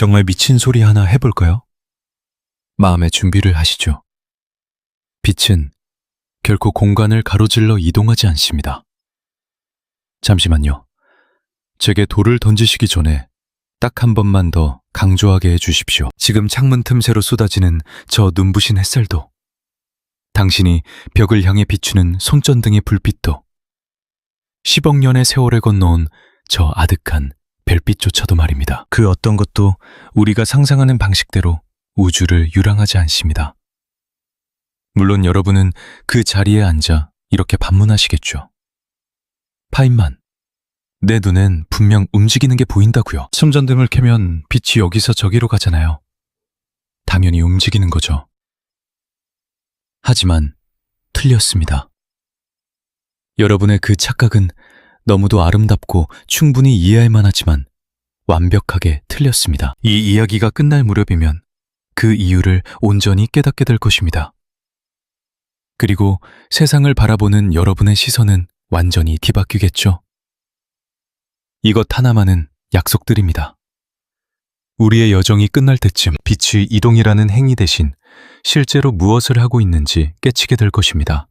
정말 미친 소리 하나 해볼까요? 마음의 준비를 하시죠. 빛은 결코 공간을 가로질러 이동하지 않습니다. 잠시만요. 제게 돌을 던지시기 전에 딱 한 번만 더 강조하게 해주십시오. 지금 창문 틈새로 쏟아지는 저 눈부신 햇살도, 당신이 벽을 향해 비추는 손전등의 불빛도, 10억 년의 세월에 건너온 저 아득한 별빛조차도 말입니다. 그 어떤 것도 우리가 상상하는 방식대로 우주를 유랑하지 않습니다. 물론 여러분은 그 자리에 앉아 이렇게 반문하시겠죠. 파인만, 내 눈엔 분명 움직이는 게 보인다고요. 손전등을 켜면 빛이 여기서 저기로 가잖아요. 당연히 움직이는 거죠. 하지만 틀렸습니다. 여러분의 그 착각은 너무도 아름답고 충분히 이해할 만하지만 완벽하게 틀렸습니다. 이 이야기가 끝날 무렵이면 그 이유를 온전히 깨닫게 될 것입니다. 그리고 세상을 바라보는 여러분의 시선은 완전히 뒤바뀌겠죠. 이것 하나만은 약속드립니다. 우리의 여정이 끝날 때쯤 빛의 이동이라는 행위 대신 실제로 무엇을 하고 있는지 깨치게 될 것입니다.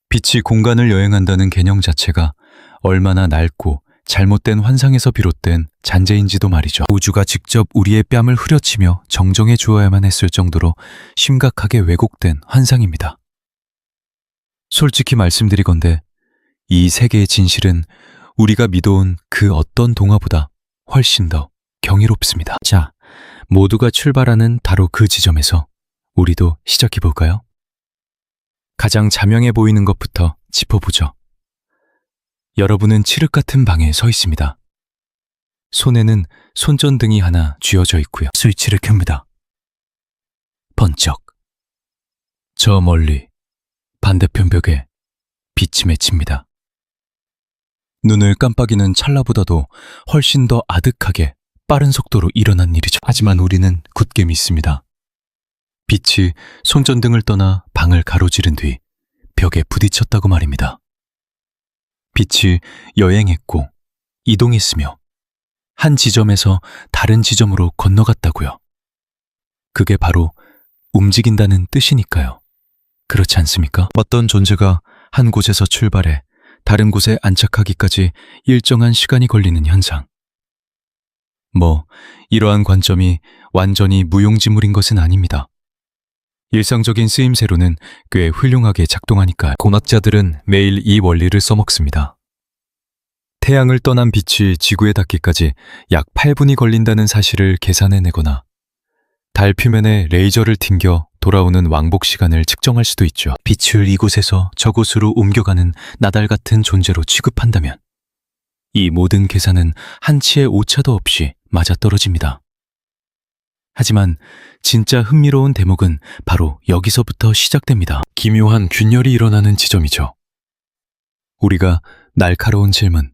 빛이 공간을 여행한다는 개념 자체가 얼마나 낡고 잘못된 환상에서 비롯된 잔재인지도 말이죠. 우주가 직접 우리의 뺨을 후려치며 정정해 주어야만 했을 정도로 심각하게 왜곡된 환상입니다. 솔직히 말씀드리건대 이 세계의 진실은 우리가 믿어온 그 어떤 동화보다 훨씬 더 경이롭습니다. 자, 모두가 출발하는 바로 그 지점에서 우리도 시작해볼까요? 가장 자명해 보이는 것부터 짚어보죠. 여러분은 칠흑 같은 방에 서 있습니다. 손에는 손전등이 하나 쥐어져 있고요. 스위치를 켭니다. 번쩍. 저 멀리 반대편 벽에 빛이 맺힙니다. 눈을 깜빡이는 찰나보다도 훨씬 더 아득하게 빠른 속도로 일어난 일이죠. 하지만 우리는 굳게 믿습니다. 빛이 손전등을 떠나 방을 가로지른 뒤 벽에 부딪혔다고 말입니다. 빛이 여행했고 이동했으며 한 지점에서 다른 지점으로 건너갔다고요. 그게 바로 움직인다는 뜻이니까요. 그렇지 않습니까? 어떤 존재가 한 곳에서 출발해 다른 곳에 안착하기까지 일정한 시간이 걸리는 현상. 이러한 관점이 완전히 무용지물인 것은 아닙니다. 일상적인 쓰임새로는 꽤 훌륭하게 작동하니까 공학자들은 매일 이 원리를 써먹습니다. 태양을 떠난 빛이 지구에 닿기까지 약 8분이 걸린다는 사실을 계산해내거나 달 표면에 레이저를 튕겨 돌아오는 왕복 시간을 측정할 수도 있죠. 빛을 이곳에서 저곳으로 옮겨가는 나달 같은 존재로 취급한다면 이 모든 계산은 한치의 오차도 없이 맞아떨어집니다. 하지만 진짜 흥미로운 대목은 바로 여기서부터 시작됩니다. 기묘한 균열이 일어나는 지점이죠. 우리가 날카로운 질문,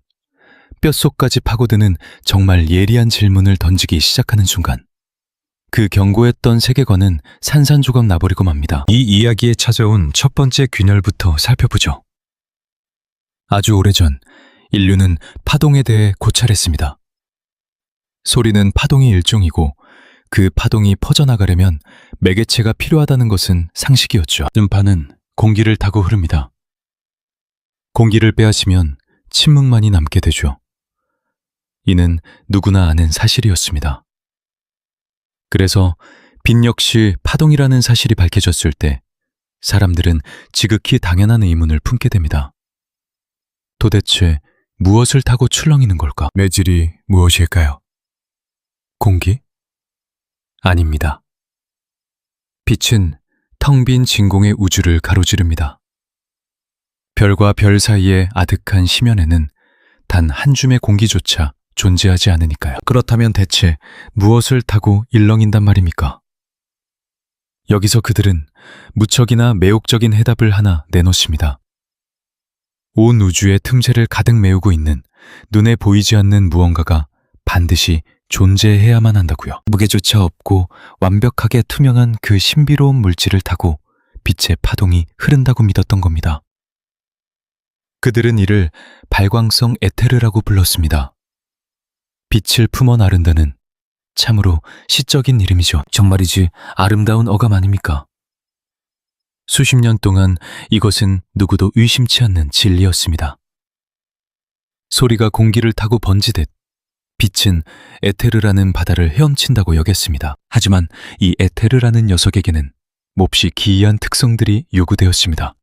뼛속까지 파고드는 정말 예리한 질문을 던지기 시작하는 순간 그 견고했던 세계관은 산산조각 나버리고 맙니다. 이 이야기에 찾아온 첫 번째 균열부터 살펴보죠. 아주 오래전 인류는 파동에 대해 고찰했습니다. 소리는 파동의 일종이고 그 파동이 퍼져나가려면 매개체가 필요하다는 것은 상식이었죠. 음파는 공기를 타고 흐릅니다. 공기를 빼앗으면 침묵만이 남게 되죠. 이는 누구나 아는 사실이었습니다. 그래서 빛 역시 파동이라는 사실이 밝혀졌을 때 사람들은 지극히 당연한 의문을 품게 됩니다. 도대체 무엇을 타고 출렁이는 걸까? 매질이 무엇일까요? 공기? 아닙니다. 빛은 텅 빈 진공의 우주를 가로지릅니다. 별과 별 사이의 아득한 심연에는 단 한 줌의 공기조차 존재하지 않으니까요. 그렇다면 대체 무엇을 타고 일렁인단 말입니까? 여기서 그들은 무척이나 매혹적인 해답을 하나 내놓습니다. 온 우주의 틈새를 가득 메우고 있는 눈에 보이지 않는 무언가가 반드시 존재해야만 한다고요. 무게조차 없고 완벽하게 투명한 그 신비로운 물질을 타고 빛의 파동이 흐른다고 믿었던 겁니다. 그들은 이를 발광성 에테르라고 불렀습니다. 빛을 품어 나른다는 참으로 시적인 이름이죠. 정말이지 아름다운 어감 아닙니까? 수십 년 동안 이것은 누구도 의심치 않는 진리였습니다. 소리가 공기를 타고 번지듯 빛은 에테르라는 바다를 헤엄친다고 여겼습니다. 하지만 이 에테르라는 녀석에게는 몹시 기이한 특성들이 요구되었습니다.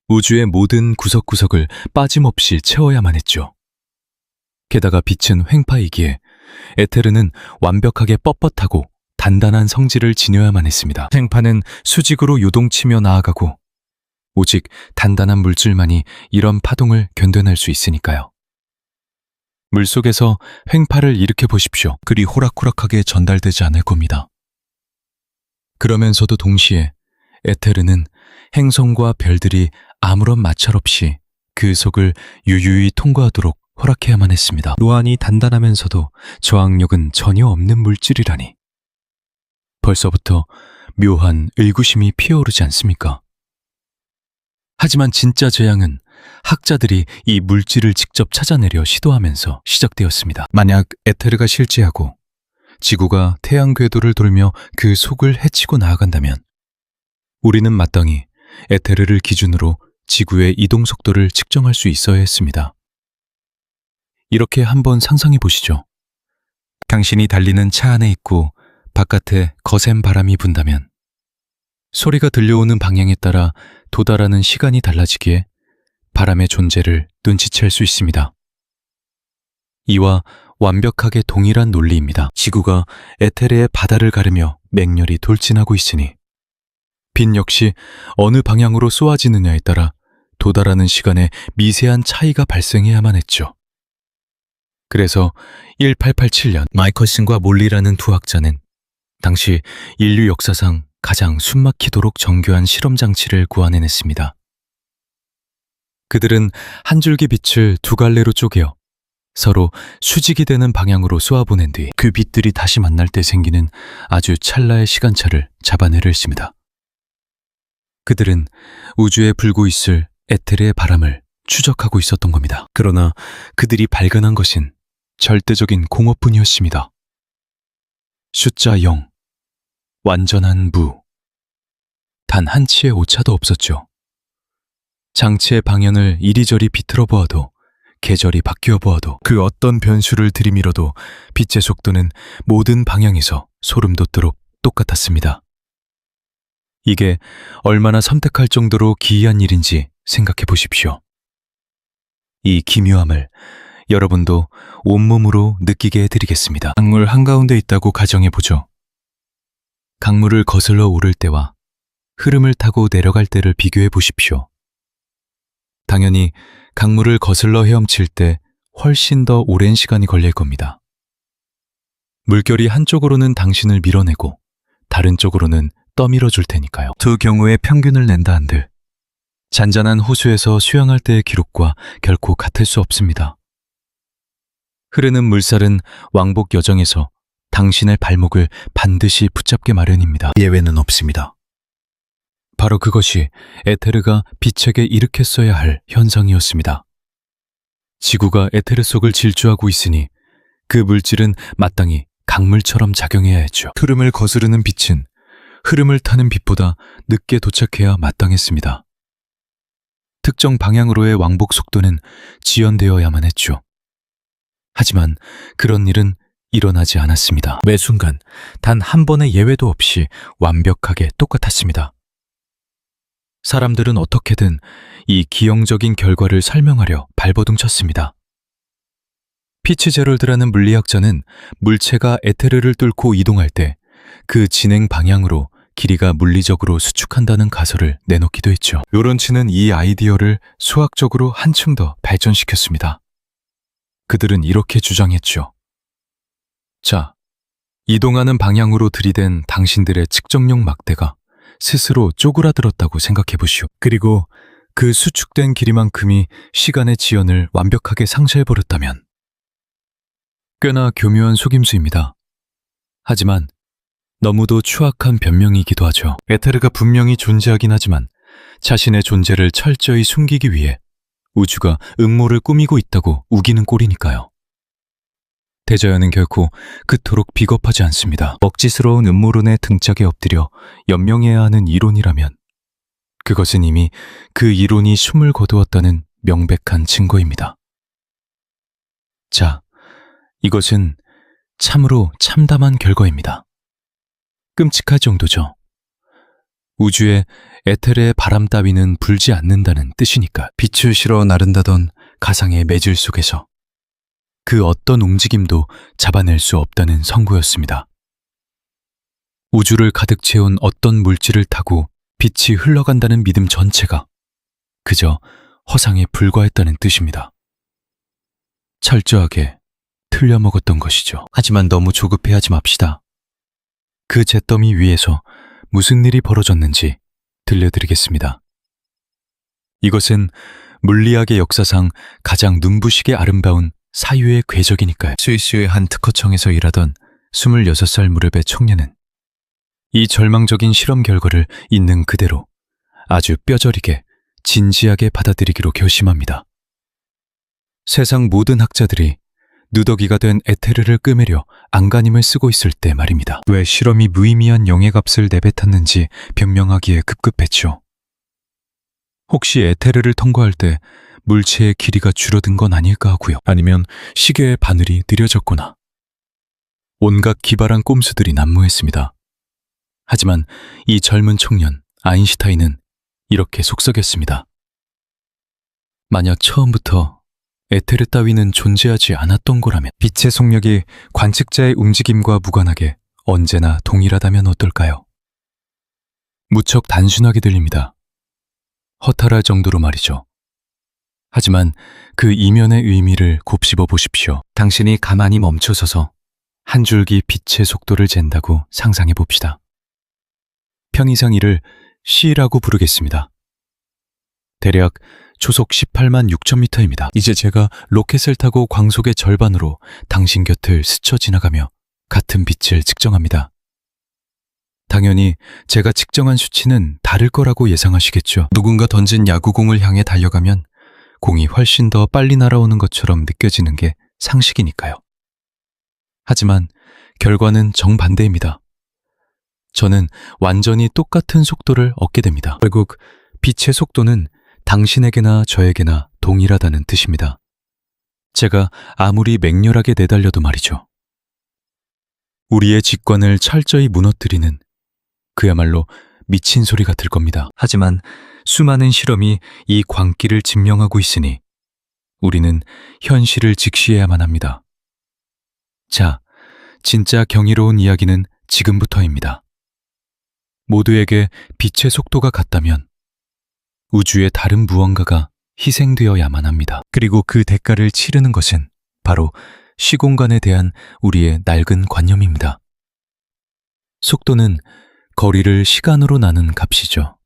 우주의 모든 구석구석을 빠짐없이 채워야만 했죠. 게다가 빛은 횡파이기에 에테르는 완벽하게 뻣뻣하고 단단한 성질을 지녀야만 했습니다. 횡파는 수직으로 요동치며 나아가고 오직 단단한 물질만이 이런 파동을 견뎌낼 수 있으니까요. 물속에서 횡파를 일으켜 보십시오. 그리 호락호락하게 전달되지 않을 겁니다. 그러면서도 동시에 에테르는 행성과 별들이 아무런 마찰 없이 그 속을 유유히 통과하도록 허락해야만 했습니다. 노안이 단단하면서도 저항력은 전혀 없는 물질이라니. 벌써부터 묘한 의구심이 피어오르지 않습니까? 하지만 진짜 재앙은 학자들이 이 물질을 직접 찾아내려 시도하면서 시작되었습니다. 만약 에테르가 실제하고 지구가 태양 궤도를 돌며 그 속을 헤치고 나아간다면 우리는 마땅히 에테르를 기준으로 지구의 이동 속도를 측정할 수 있어야 했습니다. 이렇게 한번 상상해 보시죠. 당신이 달리는 차 안에 있고 바깥에 거센 바람이 분다면 소리가 들려오는 방향에 따라 도달하는 시간이 달라지기에 바람의 존재를 눈치챌 수 있습니다. 이와 완벽하게 동일한 논리입니다. 지구가 에테르의 바다를 가르며 맹렬히 돌진하고 있으니 빛 역시 어느 방향으로 쏘아지느냐에 따라 도달하는 시간에 미세한 차이가 발생해야만 했죠. 그래서 1887년 마이커슨과 몰리라는 두 학자는 당시 인류 역사상 가장 숨막히도록 정교한 실험 장치를 구안해냈습니다. 그들은 한 줄기 빛을 두 갈래로 쪼개어 서로 수직이 되는 방향으로 쏘아보낸 뒤 그 빛들이 다시 만날 때 생기는 아주 찰나의 시간차를 잡아내려 했습니다. 그들은 우주에 불고 있을 에테르의 바람을 추적하고 있었던 겁니다. 그러나 그들이 발견한 것은 절대적인 공허뿐이었습니다. 숫자 0, 완전한 무. 단 한 치의 오차도 없었죠. 장치의 방향을 이리저리 비틀어 보아도 계절이 바뀌어 보아도 그 어떤 변수를 들이밀어도 빛의 속도는 모든 방향에서 소름 돋도록 똑같았습니다. 이게 얼마나 섬뜩할 정도로 기이한 일인지 생각해 보십시오. 이 기묘함을 여러분도 온몸으로 느끼게 해드리겠습니다. 강물 한가운데 있다고 가정해 보죠. 강물을 거슬러 오를 때와 흐름을 타고 내려갈 때를 비교해 보십시오. 당연히 강물을 거슬러 헤엄칠 때 훨씬 더 오랜 시간이 걸릴 겁니다. 물결이 한쪽으로는 당신을 밀어내고 다른 쪽으로는 떠밀어 줄 테니까요. 두 경우의 평균을 낸다 한들 잔잔한 호수에서 수영할 때의 기록과 결코 같을 수 없습니다. 흐르는 물살은 왕복 여정에서 당신의 발목을 반드시 붙잡게 마련입니다. 예외는 없습니다. 바로 그것이 에테르가 빛에게 일으켰어야 할 현상이었습니다. 지구가 에테르 속을 질주하고 있으니 그 물질은 마땅히 강물처럼 작용해야 했죠. 흐름을 거스르는 빛은 흐름을 타는 빛보다 늦게 도착해야 마땅했습니다. 특정 방향으로의 왕복 속도는 지연되어야만 했죠. 하지만 그런 일은 일어나지 않았습니다. 매 순간 단 한 번의 예외도 없이 완벽하게 똑같았습니다. 사람들은 어떻게든 이 기형적인 결과를 설명하려 발버둥 쳤습니다. 피츠제럴드라는 물리학자는 물체가 에테르를 뚫고 이동할 때 그 진행 방향으로 길이가 물리적으로 수축한다는 가설을 내놓기도 했죠. 요런치는 이 아이디어를 수학적으로 한층 더 발전시켰습니다. 그들은 이렇게 주장했죠. 자, 이동하는 방향으로 들이댄 당신들의 측정용 막대가 스스로 쪼그라들었다고 생각해 보시오. 그리고 그 수축된 길이만큼이 시간의 지연을 완벽하게 상쇄해버렸다면 꽤나 교묘한 속임수입니다. 하지만 너무도 추악한 변명이기도 하죠. 에테르가 분명히 존재하긴 하지만 자신의 존재를 철저히 숨기기 위해 우주가 음모를 꾸미고 있다고 우기는 꼴이니까요. 대자연은 결코 그토록 비겁하지 않습니다. 억지스러운 음모론의 등짝에 엎드려 연명해야 하는 이론이라면 그것은 이미 그 이론이 숨을 거두었다는 명백한 증거입니다. 자, 이것은 참으로 참담한 결과입니다. 끔찍할 정도죠. 우주에 에테르의 바람 따위는 불지 않는다는 뜻이니까. 빛을 실어 나른다던 가상의 매질 속에서 그 어떤 움직임도 잡아낼 수 없다는 선고였습니다. 우주를 가득 채운 어떤 물질을 타고 빛이 흘러간다는 믿음 전체가 그저 허상에 불과했다는 뜻입니다. 철저하게 틀려먹었던 것이죠. 하지만 너무 조급해하지 맙시다. 그 잿더미 위에서 무슨 일이 벌어졌는지 들려드리겠습니다. 이것은 물리학의 역사상 가장 눈부시게 아름다운 사유의 궤적이니까요. 스위스의 한 특허청에서 일하던 26살 무렵의 청년은 이 절망적인 실험 결과를 있는 그대로 아주 뼈저리게 진지하게 받아들이기로 결심합니다. 세상 모든 학자들이 누더기가 된 에테르를 끄매려 안간힘을 쓰고 있을 때 말입니다. 왜 실험이 무의미한 영예값을 내뱉었는지 변명하기에 급급했죠. 혹시 에테르를 통과할 때 물체의 길이가 줄어든 건 아닐까 하고요. 아니면 시계의 바늘이 느려졌거나. 온갖 기발한 꼼수들이 난무했습니다. 하지만 이 젊은 청년 아인슈타인은 이렇게 속삭였습니다. 만약 처음부터 에테르 따위는 존재하지 않았던 거라면 빛의 속력이 관측자의 움직임과 무관하게 언제나 동일하다면 어떨까요? 무척 단순하게 들립니다. 허탈할 정도로 말이죠. 하지만 그 이면의 의미를 곱씹어 보십시오. 당신이 가만히 멈춰서서 한 줄기 빛의 속도를 잰다고 상상해 봅시다. 편의상 이를 C라고 부르겠습니다. 대략 초속 18만 6천 미터입니다. 이제 제가 로켓을 타고 광속의 절반으로 당신 곁을 스쳐 지나가며 같은 빛을 측정합니다. 당연히 제가 측정한 수치는 다를 거라고 예상하시겠죠. 누군가 던진 야구공을 향해 달려가면 공이 훨씬 더 빨리 날아오는 것처럼 느껴지는 게 상식이니까요. 하지만 결과는 정반대입니다. 저는 완전히 똑같은 속도를 얻게 됩니다. 결국 빛의 속도는 당신에게나 저에게나 동일하다는 뜻입니다. 제가 아무리 맹렬하게 내달려도 말이죠. 우리의 직관을 철저히 무너뜨리는 그야말로 미친 소리 같을 겁니다. 하지만 수많은 실험이 이 광기를 증명하고 있으니 우리는 현실을 직시해야만 합니다. 자, 진짜 경이로운 이야기는 지금부터입니다. 모두에게 빛의 속도가 같다면 우주의 다른 무언가가 희생되어야만 합니다. 그리고 그 대가를 치르는 것은 바로 시공간에 대한 우리의 낡은 관념입니다. 속도는 거리를 시간으로 나눈 값이죠.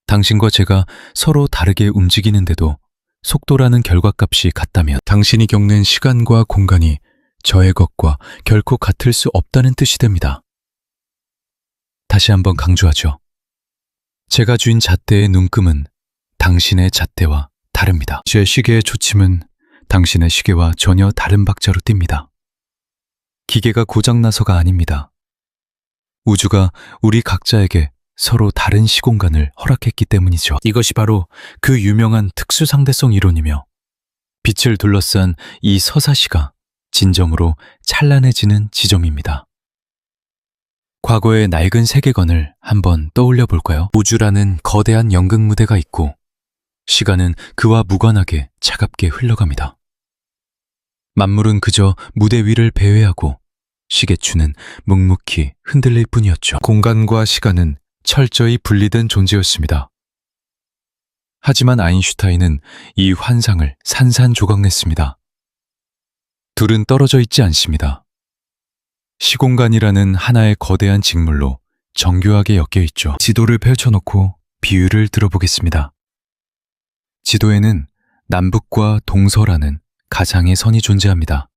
당신과 제가 서로 다르게 움직이는데도 속도라는 결과값이 같다면 당신이 겪는 시간과 공간이 저의 것과 결코 같을 수 없다는 뜻이 됩니다. 다시 한번 강조하죠. 제가 쥔 잣대의 눈금은 당신의 잣대와 다릅니다. 제 시계의 초침은 당신의 시계와 전혀 다른 박자로 뜁니다. 기계가 고장나서가 아닙니다. 우주가 우리 각자에게 서로 다른 시공간을 허락했기 때문이죠. 이것이 바로 그 유명한 특수상대성 이론이며 빛을 둘러싼 이 서사시가 진정으로 찬란해지는 지점입니다. 과거의 낡은 세계관을 한번 떠올려 볼까요? 우주라는 거대한 연극 무대가 있고 시간은 그와 무관하게 차갑게 흘러갑니다. 만물은 그저 무대 위를 배회하고 시계추는 묵묵히 흔들릴 뿐이었죠. 공간과 시간은 철저히 분리된 존재였습니다. 하지만 아인슈타인은 이 환상을 산산조각냈습니다. 둘은 떨어져 있지 않습니다. 시공간이라는 하나의 거대한 직물로 정교하게 엮여 있죠. 지도를 펼쳐놓고 비유를 들어보겠습니다. 지도에는 남북과 동서라는 가상의 선이 존재합니다.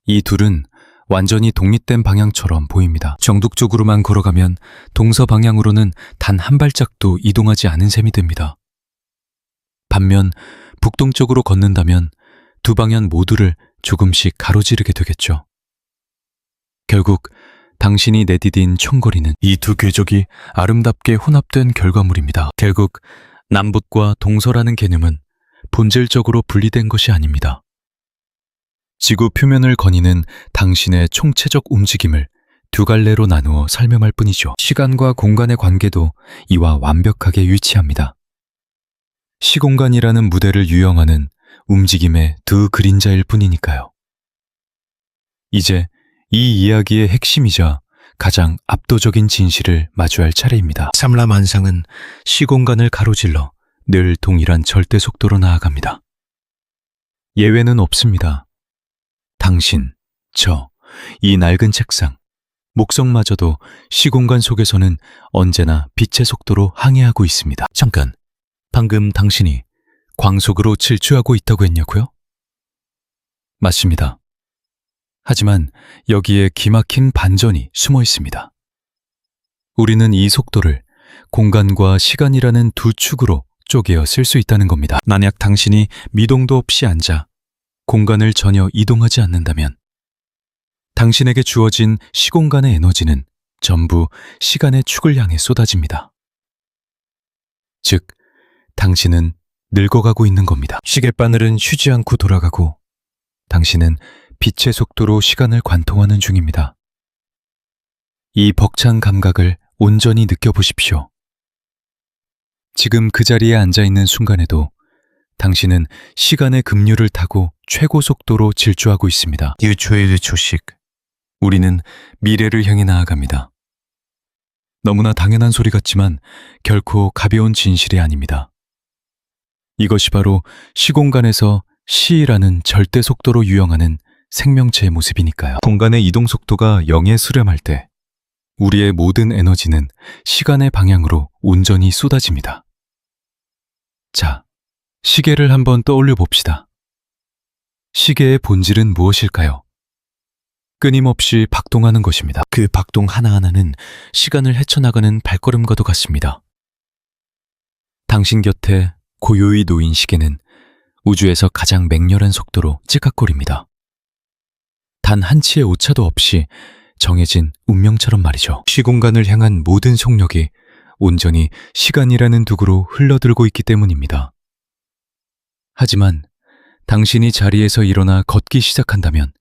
이 둘은 완전히 독립된 방향처럼 보입니다. 정북 쪽으로만 걸어가면 동서 방향으로는 단 한 발짝도 이동하지 않은 셈이 됩니다. 반면 북동쪽으로 걷는다면 두 방향 모두를 조금씩 가로지르게 되겠죠. 결국 당신이 내디딘 총거리는 이 두 궤적이 아름답게 혼합된 결과물입니다. 결국 남북과 동서라는 개념은 본질적으로 분리된 것이 아닙니다. 지구 표면을 거니는 당신의 총체적 움직임을 두 갈래로 나누어 설명할 뿐이죠. 시간과 공간의 관계도 이와 완벽하게 일치합니다. 시공간이라는 무대를 유영하는 움직임의 두 그림자일 뿐이니까요. 이제 이 이야기의 핵심이자 가장 압도적인 진실을 마주할 차례입니다. 삼라만상은 시공간을 가로질러 늘 동일한 절대 속도로 나아갑니다. 예외는 없습니다. 당신, 저, 이 낡은 책상, 목성마저도 시공간 속에서는 언제나 빛의 속도로 항해하고 있습니다. 잠깐, 방금 당신이 광속으로 질주하고 있다고 했냐고요? 맞습니다. 하지만 여기에 기막힌 반전이 숨어 있습니다. 우리는 이 속도를 공간과 시간이라는 두 축으로 쪼개어 쓸 수 있다는 겁니다. 만약 당신이 미동도 없이 앉아 공간을 전혀 이동하지 않는다면 당신에게 주어진 시공간의 에너지는 전부 시간의 축을 향해 쏟아집니다. 즉, 당신은 늙어가고 있는 겁니다. 시계바늘은 쉬지 않고 돌아가고 당신은 빛의 속도로 시간을 관통하는 중입니다. 이 벅찬 감각을 온전히 느껴보십시오. 지금 그 자리에 앉아있는 순간에도 당신은 시간의 급류를 타고 최고 속도로 질주하고 있습니다. 1초에 1초씩 우리는 미래를 향해 나아갑니다. 너무나 당연한 소리 같지만 결코 가벼운 진실이 아닙니다. 이것이 바로 시공간에서 시라는 절대 속도로 유영하는 생명체의 모습이니까요. 공간의 이동 속도가 0에 수렴할 때 우리의 모든 에너지는 시간의 방향으로 온전히 쏟아집니다. 자, 시계를 한번 떠올려 봅시다. 시계의 본질은 무엇일까요? 끊임없이 박동하는 것입니다. 그 박동 하나하나는 시간을 헤쳐나가는 발걸음과도 같습니다. 당신 곁에 고요히 놓인 시계는 우주에서 가장 맹렬한 속도로 찌깍거립니다. 단 한 치의 오차도 없이 정해진 운명처럼 말이죠. 시공간을 향한 모든 속력이 온전히 시간이라는 도구로 흘러들고 있기 때문입니다. 하지만 당신이 자리에서 일어나 걷기 시작한다면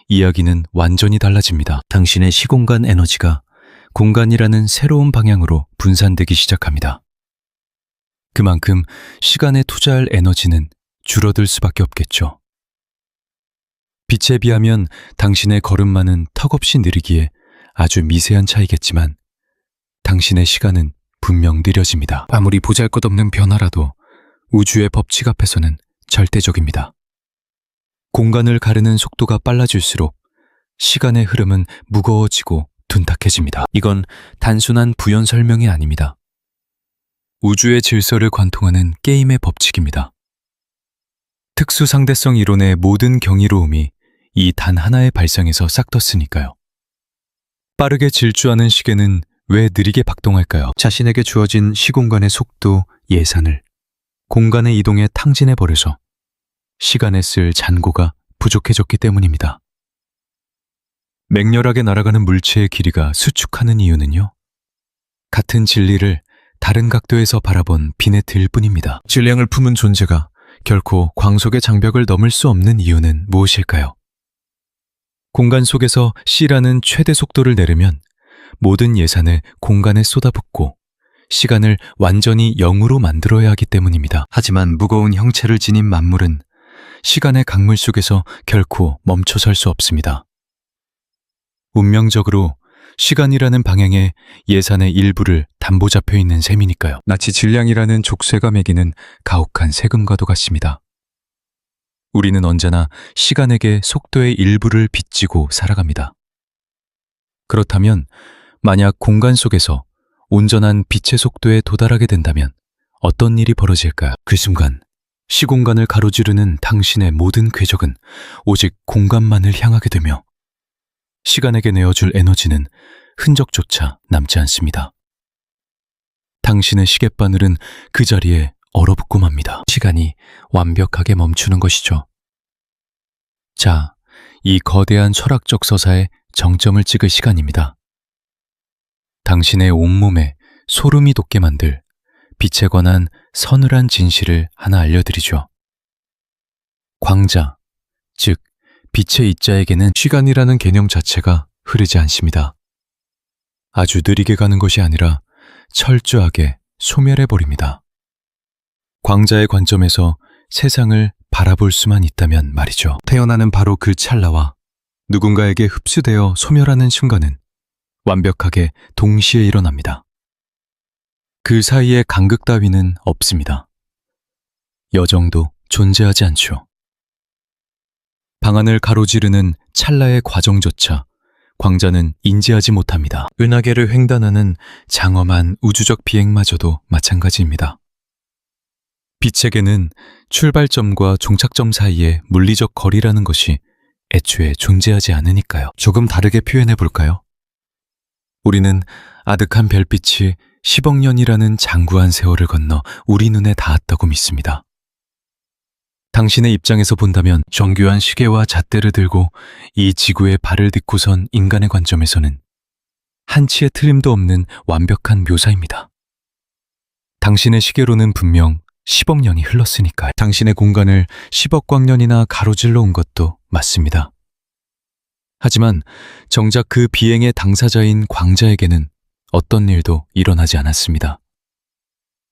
이야기는 완전히 달라집니다. 당신의 시공간 에너지가 공간이라는 새로운 방향으로 분산되기 시작합니다. 그만큼 시간에 투자할 에너지는 줄어들 수밖에 없겠죠. 빛에 비하면 당신의 걸음만은 턱없이 느리기에 아주 미세한 차이겠지만 당신의 시간은 분명 느려집니다. 아무리 보잘것없는 변화라도 우주의 법칙 앞에서는 절대적입니다. 공간을 가르는 속도가 빨라질수록 시간의 흐름은 무거워지고 둔탁해집니다. 이건 단순한 부연 설명이 아닙니다. 우주의 질서를 관통하는 게임의 법칙입니다. 특수 상대성 이론의 모든 경이로움이 이 단 하나의 발상에서 싹 텄으니까요. 빠르게 질주하는 시계는 왜 느리게 박동할까요? 자신에게 주어진 시공간의 속도, 예산을 공간의 이동에 탕진해버려서 시간에 쓸 잔고가 부족해졌기 때문입니다. 맹렬하게 날아가는 물체의 길이가 수축하는 이유는요, 같은 진리를 다른 각도에서 바라본 빛의 들 뿐입니다. 질량을 품은 존재가 결코 광속의 장벽을 넘을 수 없는 이유는 무엇일까요? 공간 속에서 C라는 최대 속도를 내려면 모든 예산을 공간에 쏟아붓고 시간을 완전히 0으로 만들어야 하기 때문입니다. 하지만 무거운 형체를 지닌 만물은 시간의 강물 속에서 결코 멈춰설 수 없습니다. 운명적으로 시간이라는 방향에 예산의 일부를 담보 잡혀 있는 셈이니까요. 마치 질량이라는 족쇄가 매기는 가혹한 세금과도 같습니다. 우리는 언제나 시간에게 속도의 일부를 빚지고 살아갑니다. 그렇다면 만약 공간 속에서 온전한 빛의 속도에 도달하게 된다면 어떤 일이 벌어질까요? 그 순간 시공간을 가로지르는 당신의 모든 궤적은 오직 공간만을 향하게 되며 시간에게 내어줄 에너지는 흔적조차 남지 않습니다. 당신의 시계바늘은 그 자리에 얼어붙고 맙니다. 시간이 완벽하게 멈추는 것이죠. 자, 이 거대한 철학적 서사에 정점을 찍을 시간입니다. 당신의 온몸에 소름이 돋게 만들 빛에 관한 서늘한 진실을 하나 알려드리죠. 광자, 즉 빛의 이자에게는 시간이라는 개념 자체가 흐르지 않습니다. 아주 느리게 가는 것이 아니라 철저하게 소멸해버립니다. 광자의 관점에서 세상을 바라볼 수만 있다면 말이죠. 태어나는 바로 그 찰나와 누군가에게 흡수되어 소멸하는 순간은 완벽하게 동시에 일어납니다. 그 사이에 간극 따위는 없습니다. 여정도 존재하지 않죠. 방안을 가로지르는 찰나의 과정조차 광자는 인지하지 못합니다. 은하계를 횡단하는 장엄한 우주적 비행마저도 마찬가지입니다. 빛에게는 출발점과 종착점 사이의 물리적 거리라는 것이 애초에 존재하지 않으니까요. 조금 다르게 표현해 볼까요? 우리는 아득한 별빛이 10억 년이라는 장구한 세월을 건너 우리 눈에 닿았다고 믿습니다. 당신의 입장에서 본다면 정교한 시계와 잣대를 들고 이 지구에 발을 딛고선 인간의 관점에서는 한치의 틀림도 없는 완벽한 묘사입니다. 당신의 시계로는 분명 10억 년이 흘렀으니까요. 당신의 공간을 10억 광년이나 가로질러 온 것도 맞습니다. 하지만 정작 그 비행의 당사자인 광자에게는 어떤 일도 일어나지 않았습니다.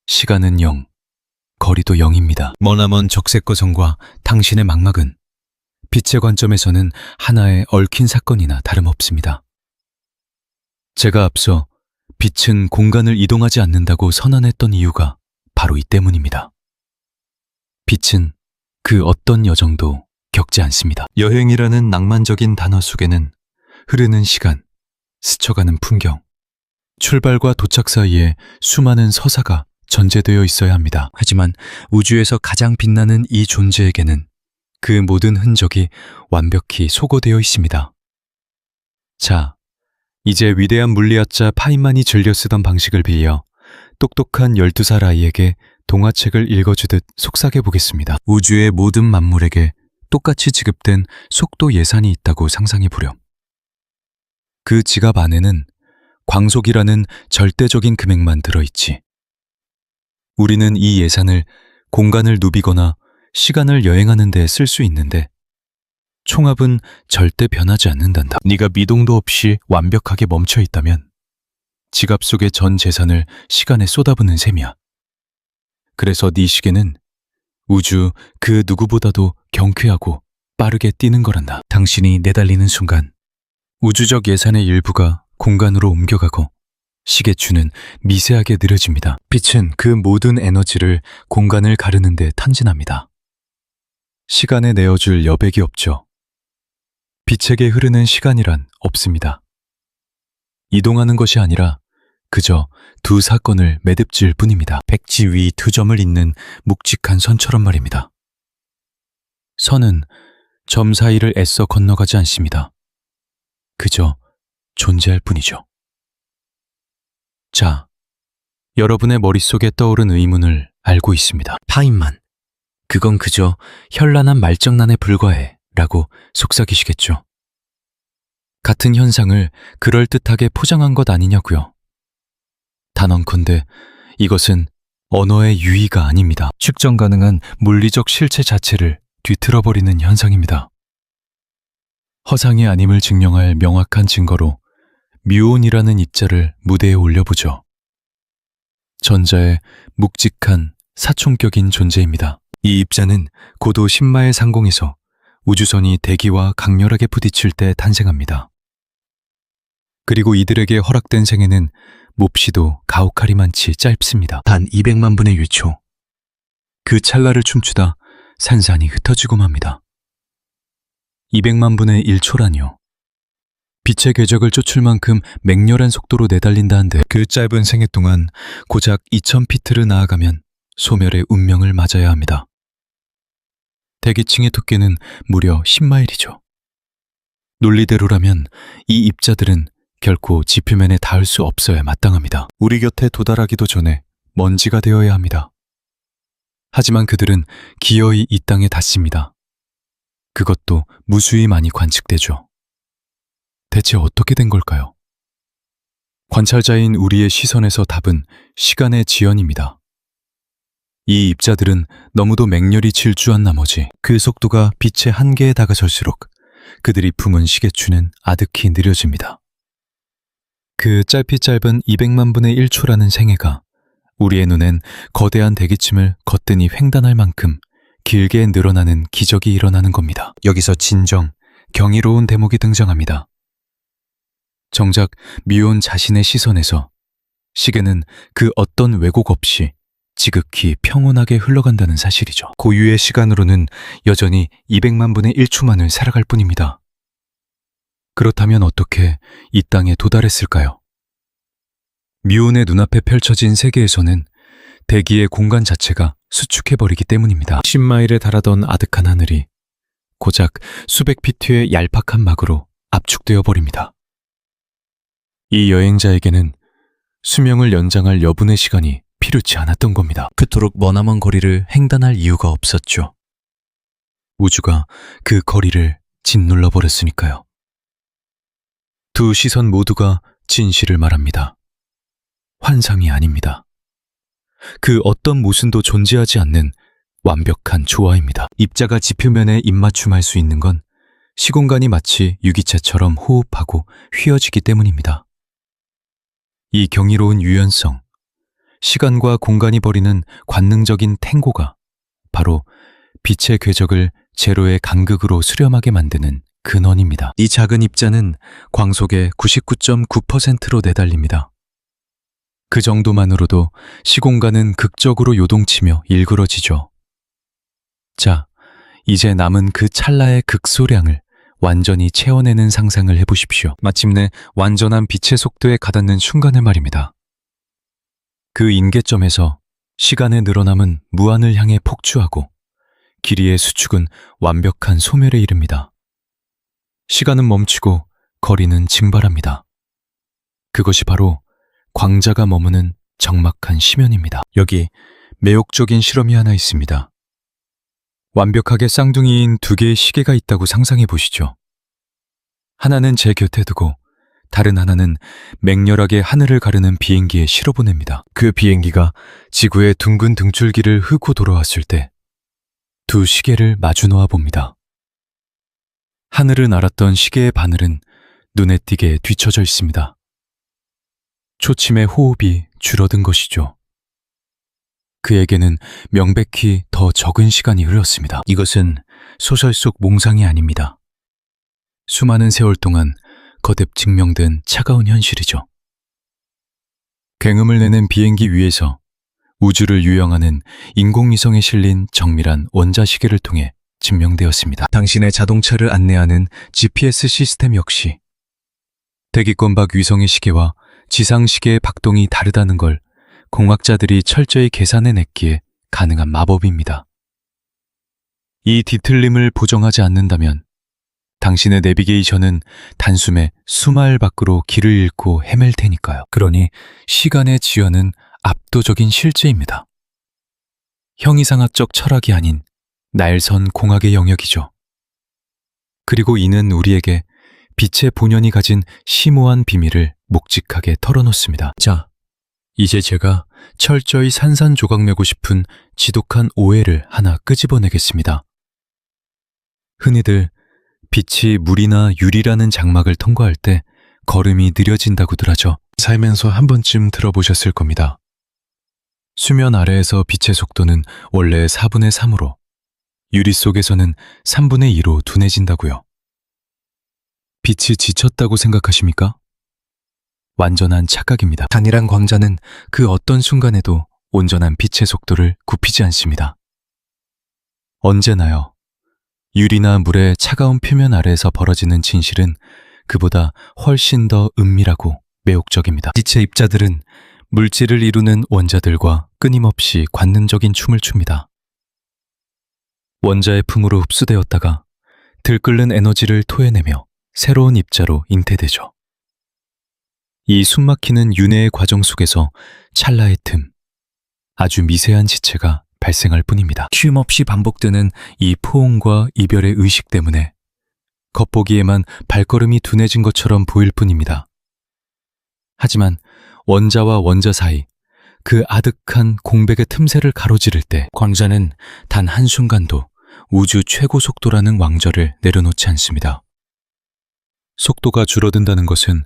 시간은 0, 거리도 0입니다. 머나먼 적색거성과 당신의 망막은 빛의 관점에서는 하나의 얽힌 사건이나 다름없습니다. 제가 앞서 빛은 공간을 이동하지 않는다고 선언했던 이유가 바로 이 때문입니다. 빛은 그 어떤 여정도 겪지 않습니다. 여행이라는 낭만적인 단어 속에는 흐르는 시간, 스쳐가는 풍경, 출발과 도착 사이에 수많은 서사가 전제되어 있어야 합니다. 하지만 우주에서 가장 빛나는 이 존재에게는 그 모든 흔적이 완벽히 소거되어 있습니다. 자, 이제 위대한 물리학자 파인만이 즐겨 쓰던 방식을 빌려 똑똑한 12살 아이에게 동화책을 읽어주듯 속삭여 보겠습니다. 우주의 모든 만물에게 똑같이 지급된 속도 예산이 있다고 상상해 보렴. 그 지갑 안에는 광속이라는 절대적인 금액만 들어있지. 우리는 이 예산을 공간을 누비거나 시간을 여행하는 데 쓸 수 있는데 총합은 절대 변하지 않는단다. 네가 미동도 없이 완벽하게 멈춰 있다면 지갑 속의 전 재산을 시간에 쏟아붓는 셈이야. 그래서 네 시계는 우주 그 누구보다도 경쾌하고 빠르게 뛰는 거란다. 당신이 내달리는 순간 우주적 예산의 일부가 공간으로 옮겨가고 시계추는 미세하게 느려집니다. 빛은 그 모든 에너지를 공간을 가르는 데 탄진합니다. 시간에 내어줄 여백이 없죠. 빛에게 흐르는 시간이란 없습니다. 이동하는 것이 아니라 그저 두 사건을 매듭질 뿐입니다. 백지 위 두 점을 잇는 묵직한 선처럼 말입니다. 선은 점 사이를 애써 건너가지 않습니다. 그저 존재할 뿐이죠. 자, 여러분의 머릿속에 떠오른 의문을 알고 있습니다. 파인만, 그건 그저 현란한 말장난에 불과해 라고 속삭이시겠죠. 같은 현상을 그럴듯하게 포장한 것 아니냐고요. 단언컨대 이것은 언어의 유의가 아닙니다. 측정 가능한 물리적 실체 자체를 뒤틀어버리는 현상입니다. 허상이 아님을 증명할 명확한 증거로 뮤온이라는 입자를 무대에 올려보죠. 전자의 묵직한 사총격인 존재입니다. 이 입자는 고도 10마일 상공에서 우주선이 대기와 강렬하게 부딪힐 때 탄생합니다. 그리고 이들에게 허락된 생애는 몹시도 가혹하리만치 짧습니다. 단 200만 분의 1초. 그 찰나를 춤추다 산산이 흩어지고 맙니다. 200만 분의 1초라니요. 빛의 궤적을 쫓을 만큼 맹렬한 속도로 내달린다 한데 그 짧은 생애 동안 고작 2000피트를 나아가면 소멸의 운명을 맞아야 합니다. 대기층의 두께는 무려 10마일이죠. 논리대로라면 이 입자들은 결코 지표면에 닿을 수 없어야 마땅합니다. 우리 곁에 도달하기도 전에 먼지가 되어야 합니다. 하지만 그들은 기어이 이 땅에 닿습니다. 그것도 무수히 많이 관측되죠. 대체 어떻게 된 걸까요? 관찰자인 우리의 시선에서 답은 시간의 지연입니다. 이 입자들은 너무도 맹렬히 질주한 나머지 그 속도가 빛의 한계에 다가설수록 그들이 품은 시계추는 아득히 느려집니다. 그 짧은 200만 분의 1초라는 생애가 우리의 눈엔 거대한 대기침을 거뜬히 횡단할 만큼 길게 늘어나는 기적이 일어나는 겁니다. 여기서 진정, 경이로운 대목이 등장합니다. 정작 뮤온 자신의 시선에서 시계는 그 어떤 왜곡 없이 지극히 평온하게 흘러간다는 사실이죠. 고유의 시간으로는 여전히 200만 분의 1초만을 살아갈 뿐입니다. 그렇다면 어떻게 이 땅에 도달했을까요? 뮤온의 눈앞에 펼쳐진 세계에서는 대기의 공간 자체가 수축해버리기 때문입니다. 10마일에 달하던 아득한 하늘이 고작 수백 피트의 얄팍한 막으로 압축되어 버립니다. 이 여행자에게는 수명을 연장할 여분의 시간이 필요치 않았던 겁니다. 그토록 머나먼 거리를 횡단할 이유가 없었죠. 우주가 그 거리를 짓눌러 버렸으니까요. 두 시선 모두가 진실을 말합니다. 환상이 아닙니다. 그 어떤 모순도 존재하지 않는 완벽한 조화입니다. 입자가 지표면에 입맞춤할 수 있는 건 시공간이 마치 유기체처럼 호흡하고 휘어지기 때문입니다. 이 경이로운 유연성, 시간과 공간이 벌이는 관능적인 탱고가 바로 빛의 궤적을 제로의 간극으로 수렴하게 만드는 근원입니다. 이 작은 입자는 광속의 99.9%로 내달립니다. 그 정도만으로도 시공간은 극적으로 요동치며 일그러지죠. 자, 이제 남은 그 찰나의 극소량을 완전히 채워내는 상상을 해보십시오. 마침내 완전한 빛의 속도에 가닿는 순간을 말입니다. 그 임계점에서 시간의 늘어남은 무한을 향해 폭주하고 길이의 수축은 완벽한 소멸에 이릅니다. 시간은 멈추고 거리는 증발합니다. 그것이 바로 광자가 머무는 적막한 심연입니다. 여기 매혹적인 실험이 하나 있습니다. 완벽하게 쌍둥이인 두 개의 시계가 있다고 상상해 보시죠. 하나는 제 곁에 두고 다른 하나는 맹렬하게 하늘을 가르는 비행기에 실어보냅니다. 그 비행기가 지구의 둥근 등줄기를 훑고 돌아왔을 때 두 시계를 마주 놓아 봅니다. 하늘을 날았던 시계의 바늘은 눈에 띄게 뒤쳐져 있습니다. 초침의 호흡이 줄어든 것이죠. 그에게는 명백히 더 적은 시간이 흘렀습니다. 이것은 소설 속 몽상이 아닙니다. 수많은 세월 동안 거듭 증명된 차가운 현실이죠. 굉음을 내는 비행기 위에서 우주를 유영하는 인공위성에 실린 정밀한 원자시계를 통해 증명되었습니다. 당신의 자동차를 안내하는 GPS 시스템 역시 대기권 밖 위성의 시계와 지상 시계의 박동이 다르다는 걸 공학자들이 철저히 계산해냈기에 가능한 마법입니다. 이 뒤틀림을 보정하지 않는다면 당신의 내비게이션은 단숨에 수마일 밖으로 길을 잃고 헤맬 테니까요. 그러니 시간의 지연은 압도적인 실제입니다. 형이상학적 철학이 아닌 날선 공학의 영역이죠. 그리고 이는 우리에게 빛의 본연이 가진 심오한 비밀을 묵직하게 털어놓습니다. 자, 이제 제가 철저히 산산조각내고 싶은 지독한 오해를 하나 끄집어내겠습니다. 흔히들 빛이 물이나 유리라는 장막을 통과할 때 걸음이 느려진다고들 하죠. 살면서 한 번쯤 들어보셨을 겁니다. 수면 아래에서 빛의 속도는 원래 4분의 3으로 유리 속에서는 3분의 2로 둔해진다고요. 빛이 지쳤다고 생각하십니까? 완전한 착각입니다. 단일한 광자는 그 어떤 순간에도 온전한 빛의 속도를 굽히지 않습니다. 언제나요. 유리나 물의 차가운 표면 아래에서 벌어지는 진실은 그보다 훨씬 더 은밀하고 매혹적입니다. 빛의 입자들은 물질을 이루는 원자들과 끊임없이 관능적인 춤을 춥니다. 원자의 품으로 흡수되었다가 들끓는 에너지를 토해내며 새로운 입자로 잉태되죠. 이 숨막히는 윤회의 과정 속에서 찰나의 틈, 아주 미세한 지체가 발생할 뿐입니다. 쉼없이 반복되는 이 포옹과 이별의 의식 때문에 겉보기에만 발걸음이 둔해진 것처럼 보일 뿐입니다. 하지만 원자와 원자 사이 그 아득한 공백의 틈새를 가로지를 때 광자는 단 한순간도 우주 최고 속도라는 왕좌를 내려놓지 않습니다. 속도가 줄어든다는 것은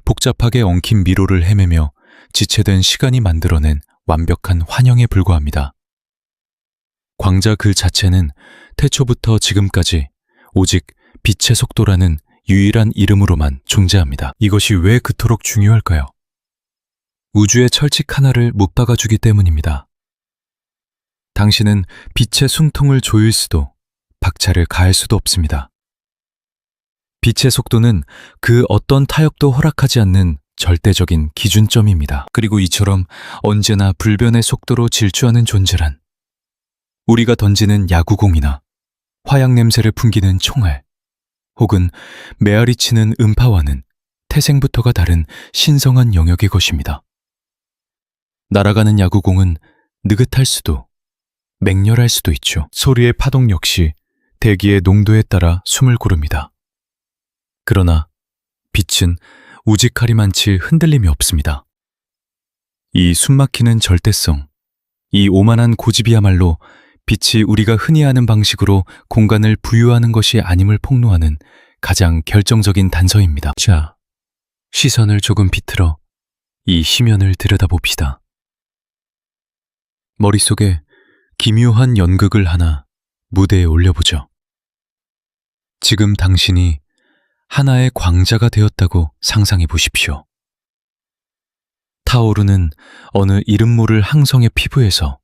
복잡하게 엉킨 미로를 헤매며 지체된 시간이 만들어낸 완벽한 환영에 불과합니다. 광자 그 자체는 태초부터 지금까지 오직 빛의 속도라는 유일한 이름으로만 존재합니다. 이것이 왜 그토록 중요할까요? 우주의 철칙 하나를 못 박아주기 때문입니다. 당신은 빛의 숨통을 조일 수도 박차를 가할 수도 없습니다. 빛의 속도는 그 어떤 타협도 허락하지 않는 절대적인 기준점입니다. 그리고 이처럼 언제나 불변의 속도로 질주하는 존재란 우리가 던지는 야구공이나 화약 냄새를 풍기는 총알, 혹은 메아리 치는 음파와는 태생부터가 다른 신성한 영역의 것입니다. 날아가는 야구공은 느긋할 수도, 맹렬할 수도 있죠. 소리의 파동 역시 대기의 농도에 따라 숨을 고릅니다. 그러나 빛은 우직하리만치 흔들림이 없습니다. 이 숨막히는 절대성, 이 오만한 고집이야말로 빛이 우리가 흔히 아는 방식으로 공간을 부유하는 것이 아님을 폭로하는 가장 결정적인 단서입니다. 자, 시선을 조금 비틀어 이 심연을 들여다봅시다. 머릿속에 기묘한 연극을 하나 무대에 올려보죠. 지금 당신이 하나의 광자가 되었다고 상상해 보십시오. 타오르는 어느 이름 모를 항성의 피부에서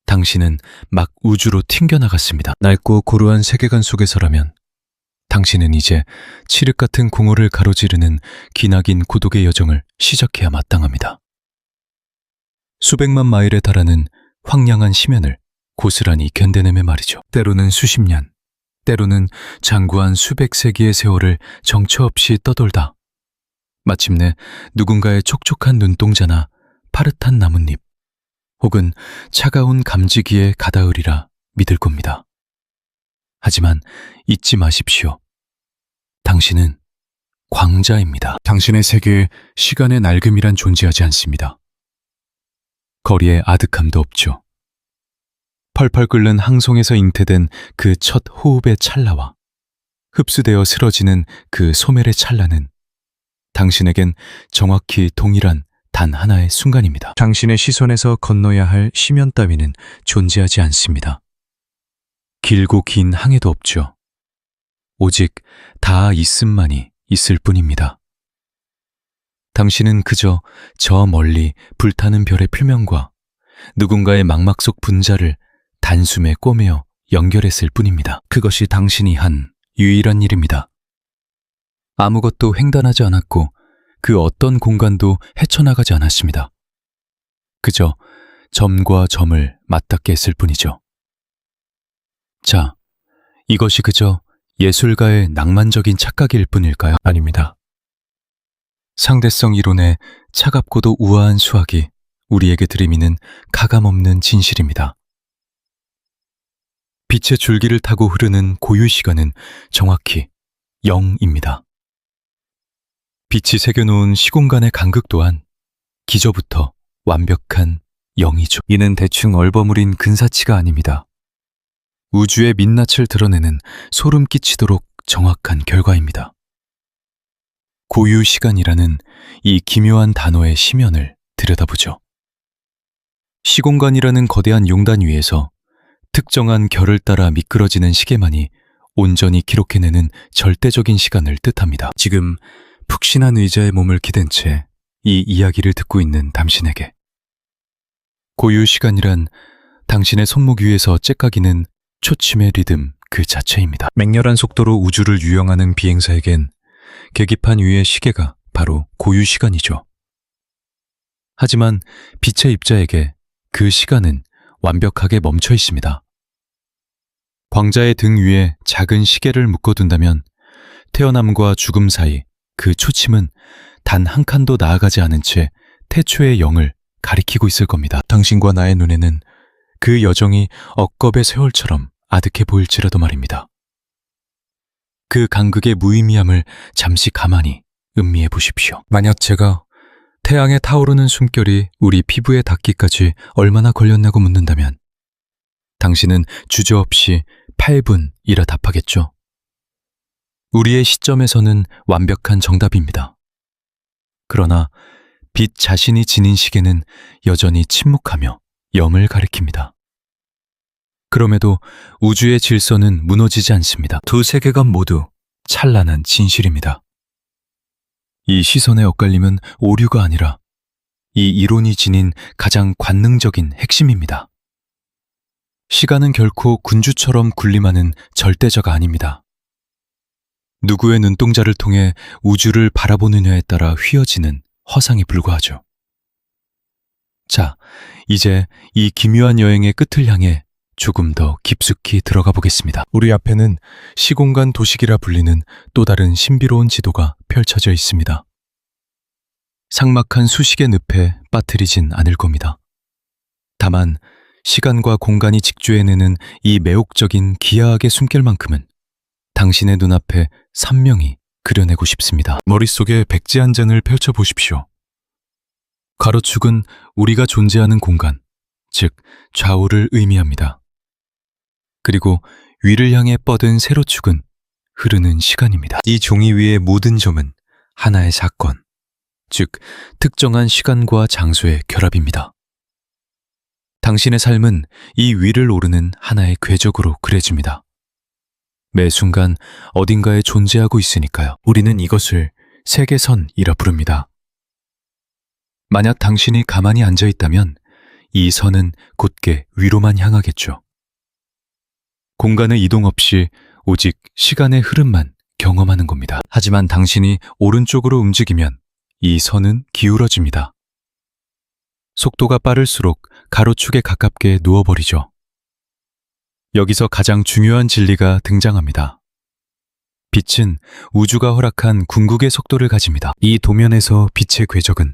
당신은 막 우주로 튕겨나갔습니다. 낡고 고루한 세계관 속에서라면 당신은 이제 칠흑 같은 공허를 가로지르는 기나긴 고독의 여정을 시작해야 마땅합니다. 수백만 마일에 달하는 황량한 심연을 고스란히 견뎌내며 말이죠. 때로는 수십 년, 때로는 장구한 수백 세기의 세월을 정처 없이 떠돌다 마침내 누군가의 촉촉한 눈동자나 파릇한 나뭇잎 혹은 차가운 감지기에 가닿으리라 믿을 겁니다. 하지만 잊지 마십시오. 당신은 광자입니다. 당신의 세계에 시간의 낡음이란 존재하지 않습니다. 거리에 아득함도 없죠. 펄펄 끓는 항송에서 잉태된 그 첫 호흡의 찰나와 흡수되어 쓰러지는 그 소멸의 찰나는 당신에겐 정확히 동일한 단 하나의 순간입니다. 당신의 시선에서 건너야 할 심연 따위는 존재하지 않습니다. 길고 긴 항해도 없죠. 오직 다 있음만이 있을 뿐입니다. 당신은 그저 저 멀리 불타는 별의 표면과 누군가의 망막 속 분자를 단숨에 꼬매어 연결했을 뿐입니다. 그것이 당신이 한 유일한 일입니다. 아무것도 횡단하지 않았고 그 어떤 공간도 헤쳐나가지 않았습니다. 그저 점과 점을 맞닿게 했을 뿐이죠. 자, 이것이 그저 예술가의 낭만적인 착각일 뿐일까요? 아닙니다. 상대성 이론의 차갑고도 우아한 수학이 우리에게 들이미는 가감없는 진실입니다. 빛의 줄기를 타고 흐르는 고유 시간은 정확히 0입니다. 빛이 새겨놓은 시공간의 간극 또한 기저부터 완벽한 0이죠. 이는 대충 얼버무린 근사치가 아닙니다. 우주의 민낯을 드러내는 소름 끼치도록 정확한 결과입니다. 고유 시간이라는 이 기묘한 단어의 심연을 들여다보죠. 시공간이라는 거대한 용단 위에서 특정한 결을 따라 미끄러지는 시계만이 온전히 기록해내는 절대적인 시간을 뜻합니다. 지금 푹신한 의자에 몸을 기댄 채 이 이야기를 듣고 있는 당신에게 고유 시간이란 당신의 손목 위에서 째까기는 초침의 리듬 그 자체입니다. 맹렬한 속도로 우주를 유영하는 비행사에겐 계기판 위의 시계가 바로 고유 시간이죠. 하지만 빛의 입자에게 그 시간은 완벽하게 멈춰 있습니다. 광자의 등 위에 작은 시계를 묶어둔다면 태어남과 죽음 사이 그 초침은 단 한 칸도 나아가지 않은 채 태초의 0을 가리키고 있을 겁니다. 당신과 나의 눈에는 그 여정이 억겁의 세월처럼 아득해 보일지라도 말입니다. 그 간극의 무의미함을 잠시 가만히 음미해 보십시오. 만약 제가 태양에 타오르는 숨결이 우리 피부에 닿기까지 얼마나 걸렸냐고 묻는다면 당신은 주저없이 8분이라 답하겠죠. 우리의 시점에서는 완벽한 정답입니다. 그러나 빛 자신이 지닌 시계는 여전히 침묵하며 0을 가리킵니다. 그럼에도 우주의 질서는 무너지지 않습니다. 두 세계관 모두 찬란한 진실입니다. 이 시선의 엇갈림은 오류가 아니라 이 이론이 지닌 가장 관능적인 핵심입니다. 시간은 결코 군주처럼 군림하는 절대자가 아닙니다. 누구의 눈동자를 통해 우주를 바라보느냐에 따라 휘어지는 허상에 불과하죠. 자, 이제 이 기묘한 여행의 끝을 향해 조금 더 깊숙이 들어가 보겠습니다. 우리 앞에는 시공간 도식이라 불리는 또 다른 신비로운 지도가 펼쳐져 있습니다. 삭막한 수식의 늪에 빠뜨리진 않을 겁니다. 다만 시간과 공간이 직조해내는 이 매혹적인 기하학의 숨결만큼은 당신의 눈앞에 선명히 그려내고 싶습니다. 머릿속에 백지 한 장을 펼쳐보십시오. 가로축은 우리가 존재하는 공간, 즉 좌우를 의미합니다. 그리고 위를 향해 뻗은 세로축은 흐르는 시간입니다. 이 종이 위의 모든 점은 하나의 사건, 즉 특정한 시간과 장소의 결합입니다. 당신의 삶은 이 위를 오르는 하나의 궤적으로 그려집니다. 매 순간 어딘가에 존재하고 있으니까요. 우리는 이것을 세계선이라 부릅니다. 만약 당신이 가만히 앉아 있다면 이 선은 곧게 위로만 향하겠죠. 공간의 이동 없이 오직 시간의 흐름만 경험하는 겁니다. 하지만 당신이 오른쪽으로 움직이면 이 선은 기울어집니다. 속도가 빠를수록 가로축에 가깝게 누워버리죠. 여기서 가장 중요한 진리가 등장합니다. 빛은 우주가 허락한 궁극의 속도를 가집니다. 이 도면에서 빛의 궤적은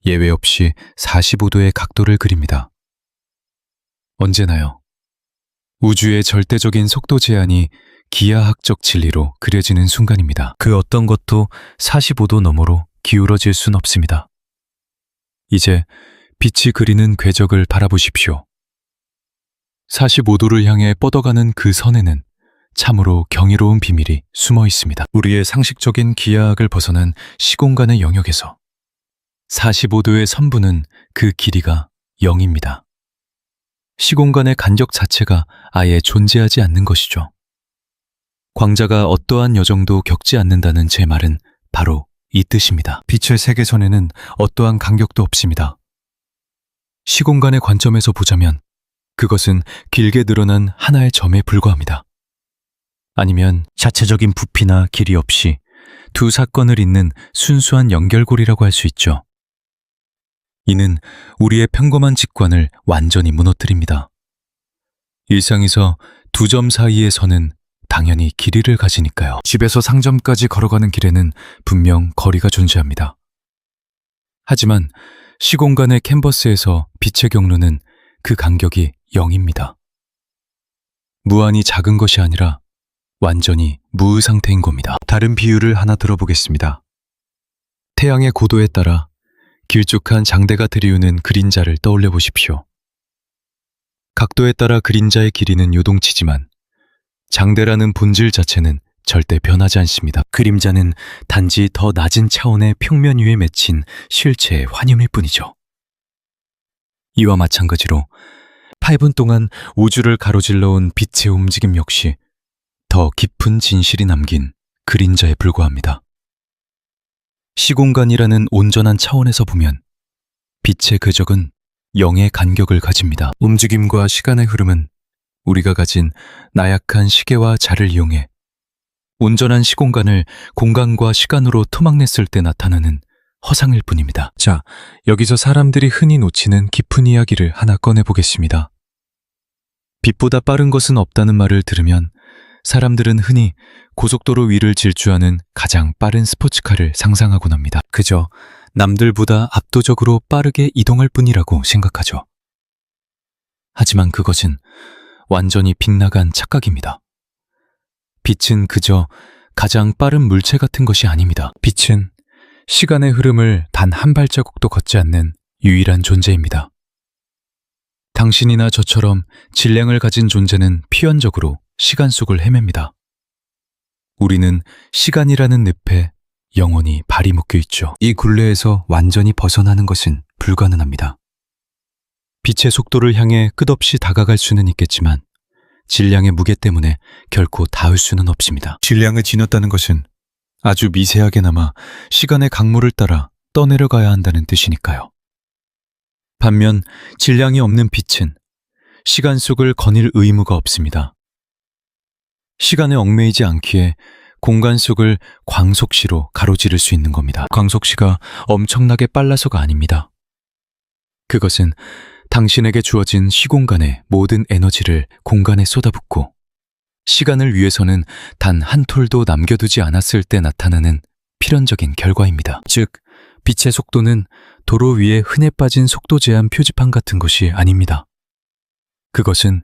예외 없이 45도의 각도를 그립니다. 언제나요. 우주의 절대적인 속도 제한이 기하학적 진리로 그려지는 순간입니다. 그 어떤 것도 45도 너머로 기울어질 순 없습니다. 이제 빛이 그리는 궤적을 바라보십시오. 45도를 향해 뻗어가는 그 선에는 참으로 경이로운 비밀이 숨어 있습니다. 우리의 상식적인 기하학을 벗어난 시공간의 영역에서 45도의 선분은 그 길이가 0입니다. 시공간의 간격 자체가 아예 존재하지 않는 것이죠. 광자가 어떠한 여정도 겪지 않는다는 제 말은 바로 이 뜻입니다. 빛의 세계선에는 어떠한 간격도 없습니다. 시공간의 관점에서 보자면 그것은 길게 늘어난 하나의 점에 불과합니다. 아니면 자체적인 부피나 길이 없이 두 사건을 잇는 순수한 연결고리라고 할 수 있죠. 이는 우리의 평범한 직관을 완전히 무너뜨립니다. 일상에서 두 점 사이의 선은 당연히 길이를 가지니까요. 집에서 상점까지 걸어가는 길에는 분명 거리가 존재합니다. 하지만 시공간의 캔버스에서 빛의 경로는 그 간격이 0입니다. 무한히 작은 것이 아니라 완전히 무의 상태인 겁니다. 다른 비유를 하나 들어보겠습니다. 태양의 고도에 따라 길쭉한 장대가 들이우는 그림자를 떠올려 보십시오. 각도에 따라 그림자의 길이는 요동치지만 장대라는 본질 자체는 절대 변하지 않습니다. 그림자는 단지 더 낮은 차원의 평면 위에 맺힌 실체의 환희일 뿐이죠. 이와 마찬가지로 8분 동안 우주를 가로질러온 빛의 움직임 역시 더 깊은 진실이 남긴 그림자에 불과합니다. 시공간이라는 온전한 차원에서 보면 빛의 궤적은 0의 간격을 가집니다. 움직임과 시간의 흐름은 우리가 가진 나약한 시계와 자를 이용해 온전한 시공간을 공간과 시간으로 토막냈을 때 나타나는 허상일 뿐입니다. 자, 여기서 사람들이 흔히 놓치는 깊은 이야기를 하나 꺼내보겠습니다. 빛보다 빠른 것은 없다는 말을 들으면 사람들은 흔히 고속도로 위를 질주하는 가장 빠른 스포츠카를 상상하곤 합니다. 그저 남들보다 압도적으로 빠르게 이동할 뿐이라고 생각하죠. 하지만 그것은 완전히 빗나간 착각입니다. 빛은 그저 가장 빠른 물체 같은 것이 아닙니다. 빛은 시간의 흐름을 단 한 발자국도 걷지 않는 유일한 존재입니다. 당신이나 저처럼 질량을 가진 존재는 필연적으로 시간 속을 헤맵니다. 우리는 시간이라는 늪에 영원히 발이 묶여 있죠. 이 굴레에서 완전히 벗어나는 것은 불가능합니다. 빛의 속도를 향해 끝없이 다가갈 수는 있겠지만 질량의 무게 때문에 결코 닿을 수는 없습니다. 질량을 지녔다는 것은 아주 미세하게나마 시간의 강물을 따라 떠내려가야 한다는 뜻이니까요. 반면 질량이 없는 빛은 시간 속을 거닐 의무가 없습니다. 시간에 얽매이지 않기에 공간 속을 광속시로 가로지를 수 있는 겁니다. 광속시가 엄청나게 빨라서가 아닙니다. 그것은 당신에게 주어진 시공간의 모든 에너지를 공간에 쏟아붓고 시간을 위해서는 단 한 톨도 남겨두지 않았을 때 나타나는 필연적인 결과입니다. 즉, 빛의 속도는 도로 위에 흔해 빠진 속도 제한 표지판 같은 것이 아닙니다. 그것은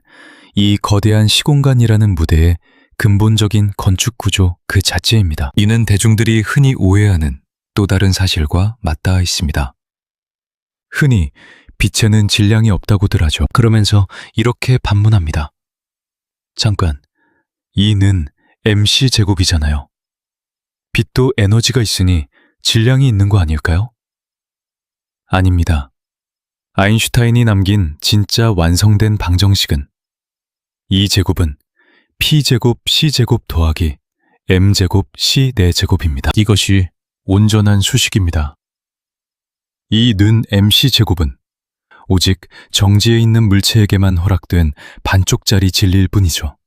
이 거대한 시공간이라는 무대의 근본적인 건축 구조 그 자체입니다. 이는 대중들이 흔히 오해하는 또 다른 사실과 맞닿아 있습니다. 흔히 빛에는 질량이 없다고들 하죠. 그러면서 이렇게 반문합니다. 잠깐, 이는 mc제곱이잖아요. 빛도 에너지가 있으니 질량이 있는 거 아닐까요? 아닙니다. 아인슈타인이 남긴 진짜 완성된 방정식은 E제곱은 P제곱 C제곱 더하기 M제곱 C 4제곱입니다. 이것이 온전한 수식입니다. 이 는 mc제곱은 오직 정지에 있는 물체에게만 허락된 반쪽짜리 진리일 뿐이죠.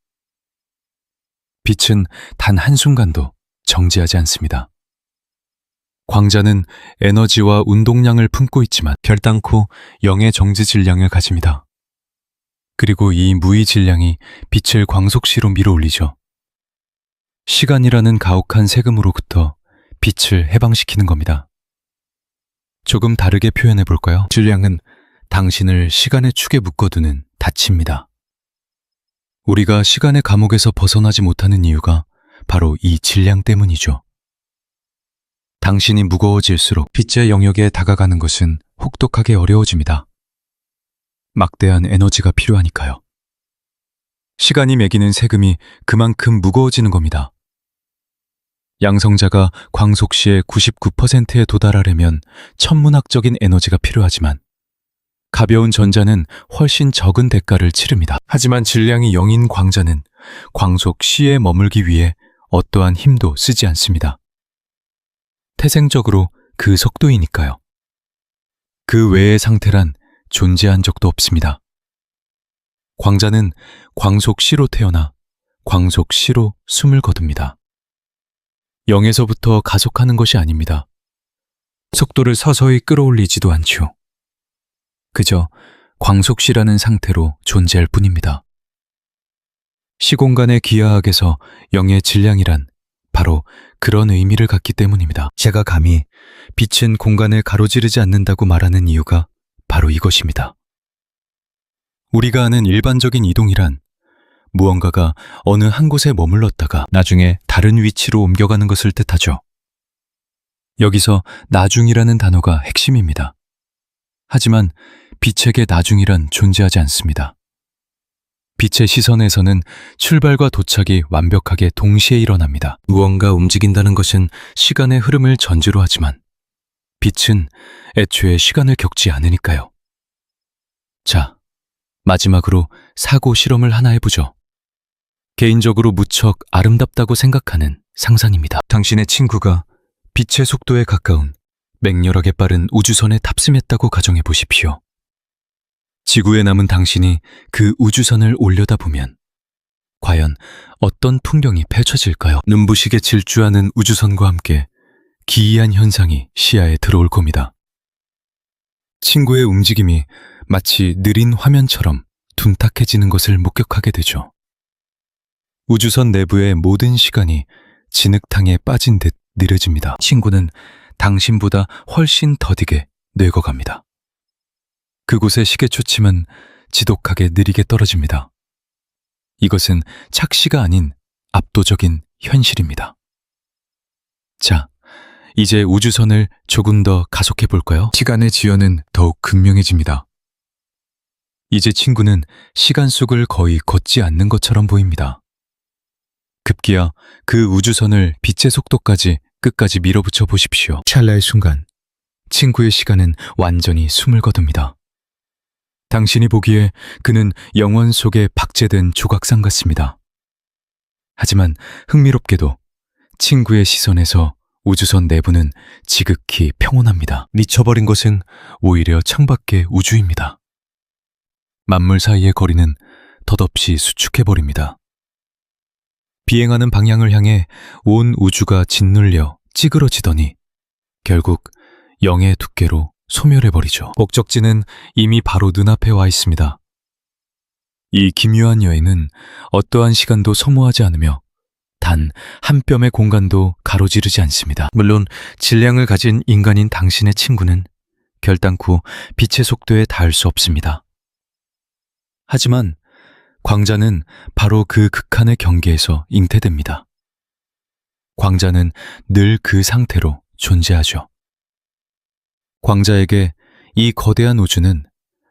빛은 단 한순간도 정지하지 않습니다. 광자는 에너지와 운동량을 품고 있지만 결단코 0의 정지 질량을 가집니다. 그리고 이 무의 질량이 빛을 광속시로 밀어올리죠. 시간이라는 가혹한 세금으로부터 빛을 해방시키는 겁니다. 조금 다르게 표현해 볼까요? 질량은 당신을 시간의 축에 묶어두는 닫입니다. 우리가 시간의 감옥에서 벗어나지 못하는 이유가 바로 이 질량 때문이죠. 당신이 무거워질수록 빛의 영역에 다가가는 것은 혹독하게 어려워집니다. 막대한 에너지가 필요하니까요. 시간이 매기는 세금이 그만큼 무거워지는 겁니다. 양성자가 광속시의 99%에 도달하려면 천문학적인 에너지가 필요하지만 가벼운 전자는 훨씬 적은 대가를 치릅니다. 하지만 질량이 0인 광자는 광속시에 머물기 위해 어떠한 힘도 쓰지 않습니다. 태생적으로 그 속도이니까요. 그 외의 상태란 존재한 적도 없습니다. 광자는 광속시로 태어나 광속시로 숨을 거둡니다. 0에서부터 가속하는 것이 아닙니다. 속도를 서서히 끌어올리지도 않죠. 그저 광속시라는 상태로 존재할 뿐입니다. 시공간의 기하학에서 0의 질량이란 바로 그런 의미를 갖기 때문입니다. 제가 감히 빛은 공간을 가로지르지 않는다고 말하는 이유가 바로 이것입니다. 우리가 아는 일반적인 이동이란 무언가가 어느 한 곳에 머물렀다가 나중에 다른 위치로 옮겨가는 것을 뜻하죠. 여기서 나중이라는 단어가 핵심입니다. 하지만 빛에게 나중이란 존재하지 않습니다. 빛의 시선에서는 출발과 도착이 완벽하게 동시에 일어납니다. 무언가 움직인다는 것은 시간의 흐름을 전제로 하지만 빛은 애초에 시간을 겪지 않으니까요. 자, 마지막으로 사고 실험을 하나 해보죠. 개인적으로 무척 아름답다고 생각하는 상상입니다. 당신의 친구가 빛의 속도에 가까운 맹렬하게 빠른 우주선에 탑승했다고 가정해 보십시오. 지구에 남은 당신이 그 우주선을 올려다보면 과연 어떤 풍경이 펼쳐질까요? 눈부시게 질주하는 우주선과 함께 기이한 현상이 시야에 들어올 겁니다. 친구의 움직임이 마치 느린 화면처럼 둔탁해지는 것을 목격하게 되죠. 우주선 내부의 모든 시간이 진흙탕에 빠진 듯 느려집니다. 친구는 당신보다 훨씬 더디게 늙어갑니다. 그곳의 시계초침은 지독하게 느리게 떨어집니다. 이것은 착시가 아닌 압도적인 현실입니다. 자, 이제 우주선을 조금 더 가속해 볼까요? 시간의 지연은 더욱 극명해집니다. 이제 친구는 시간 속을 거의 걷지 않는 것처럼 보입니다. 급기야 그 우주선을 빛의 속도까지 끝까지 밀어붙여 보십시오. 찰나의 순간, 친구의 시간은 완전히 숨을 거둡니다. 당신이 보기에 그는 영원 속에 박제된 조각상 같습니다. 하지만 흥미롭게도 친구의 시선에서 우주선 내부는 지극히 평온합니다. 미쳐버린 것은 오히려 창밖의 우주입니다. 만물 사이의 거리는 덧없이 수축해버립니다. 비행하는 방향을 향해 온 우주가 짓눌려 찌그러지더니 결국 영의 두께로 소멸해버리죠. 목적지는 이미 바로 눈앞에 와 있습니다. 이 기묘한 여행은 어떠한 시간도 소모하지 않으며 단 한 뼘의 공간도 가로지르지 않습니다. 물론 질량을 가진 인간인 당신의 친구는 결단코 빛의 속도에 닿을 수 없습니다. 하지만 광자는 바로 그 극한의 경계에서 잉태됩니다. 광자는 늘 그 상태로 존재하죠. 광자에게 이 거대한 우주는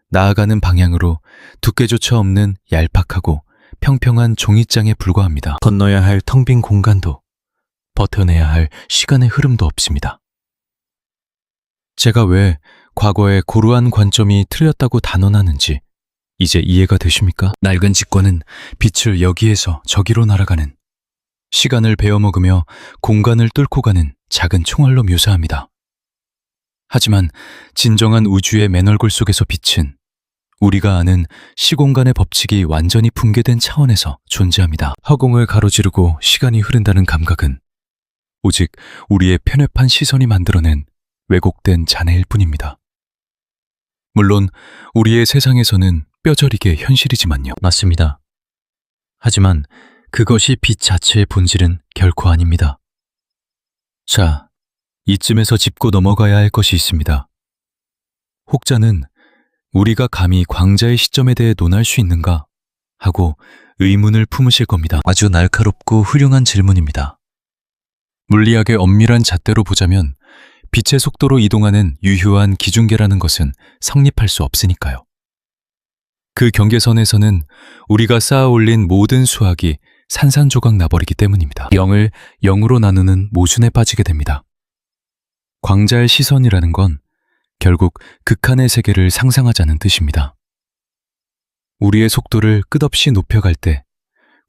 나아가는 방향으로 두께조차 없는 얄팍하고 평평한 종이장에 불과합니다. 건너야 할 텅 빈 공간도 버텨내야 할 시간의 흐름도 없습니다. 제가 왜 과거의 고루한 관점이 틀렸다고 단언하는지 이제 이해가 되십니까? 낡은 직권은 빛을 여기에서 저기로 날아가는, 시간을 베어먹으며 공간을 뚫고 가는 작은 총알로 묘사합니다. 하지만 진정한 우주의 맨얼굴 속에서 빛은 우리가 아는 시공간의 법칙이 완전히 붕괴된 차원에서 존재합니다. 허공을 가로지르고 시간이 흐른다는 감각은 오직 우리의 편협한 시선이 만들어낸 왜곡된 잔해일 뿐입니다. 물론 우리의 세상에서는 뼈저리게 현실이지만요. 맞습니다. 하지만 그것이 빛 자체의 본질은 결코 아닙니다. 자, 이쯤에서 짚고 넘어가야 할 것이 있습니다. 혹자는 우리가 감히 광자의 시점에 대해 논할 수 있는가 하고 의문을 품으실 겁니다. 아주 날카롭고 훌륭한 질문입니다. 물리학의 엄밀한 잣대로 보자면 빛의 속도로 이동하는 유효한 기준계라는 것은 성립할 수 없으니까요. 그 경계선에서는 우리가 쌓아 올린 모든 수학이 산산조각 나버리기 때문입니다. 0을 0으로 나누는 모순에 빠지게 됩니다. 광자의 시선이라는 건 결국 극한의 세계를 상상하자는 뜻입니다. 우리의 속도를 끝없이 높여갈 때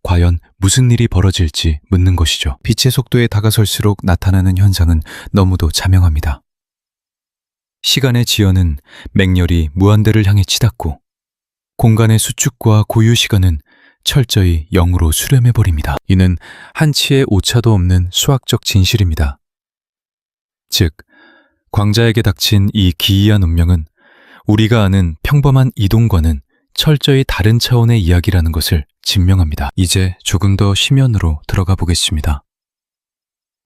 과연 무슨 일이 벌어질지 묻는 것이죠. 빛의 속도에 다가설수록 나타나는 현상은 너무도 자명합니다. 시간의 지연은 맹렬히 무한대를 향해 치닫고 공간의 수축과 고유 시간은 철저히 0으로 수렴해버립니다. 이는 한치의 오차도 없는 수학적 진실입니다. 즉, 광자에게 닥친 이 기이한 운명은 우리가 아는 평범한 이동과는 철저히 다른 차원의 이야기라는 것을 증명합니다. 이제 조금 더 심연으로 들어가 보겠습니다.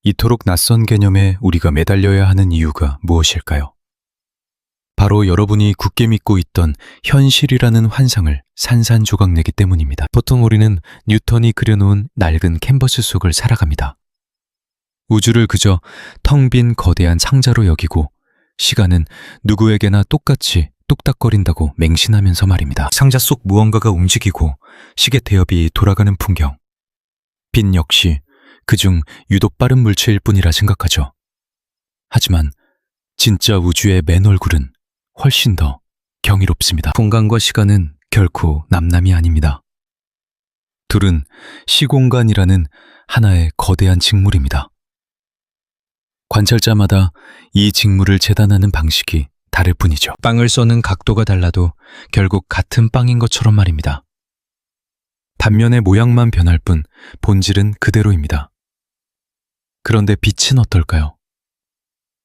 이토록 낯선 개념에 우리가 매달려야 하는 이유가 무엇일까요? 바로 여러분이 굳게 믿고 있던 현실이라는 환상을 산산조각내기 때문입니다. 보통 우리는 뉴턴이 그려놓은 낡은 캔버스 속을 살아갑니다. 우주를 그저 텅 빈 거대한 상자로 여기고 시간은 누구에게나 똑같이 뚝딱거린다고 맹신하면서 말입니다. 상자 속 무언가가 움직이고 시계 태엽이 돌아가는 풍경. 빛 역시 그중 유독 빠른 물체일 뿐이라 생각하죠. 하지만 진짜 우주의 맨 얼굴은 훨씬 더 경이롭습니다. 공간과 시간은 결코 남남이 아닙니다. 둘은 시공간이라는 하나의 거대한 직물입니다. 관찰자마다 이 직물을 재단하는 방식이 다를 뿐이죠. 빵을 써는 각도가 달라도 결국 같은 빵인 것처럼 말입니다. 단면의 모양만 변할 뿐 본질은 그대로입니다. 그런데 빛은 어떨까요?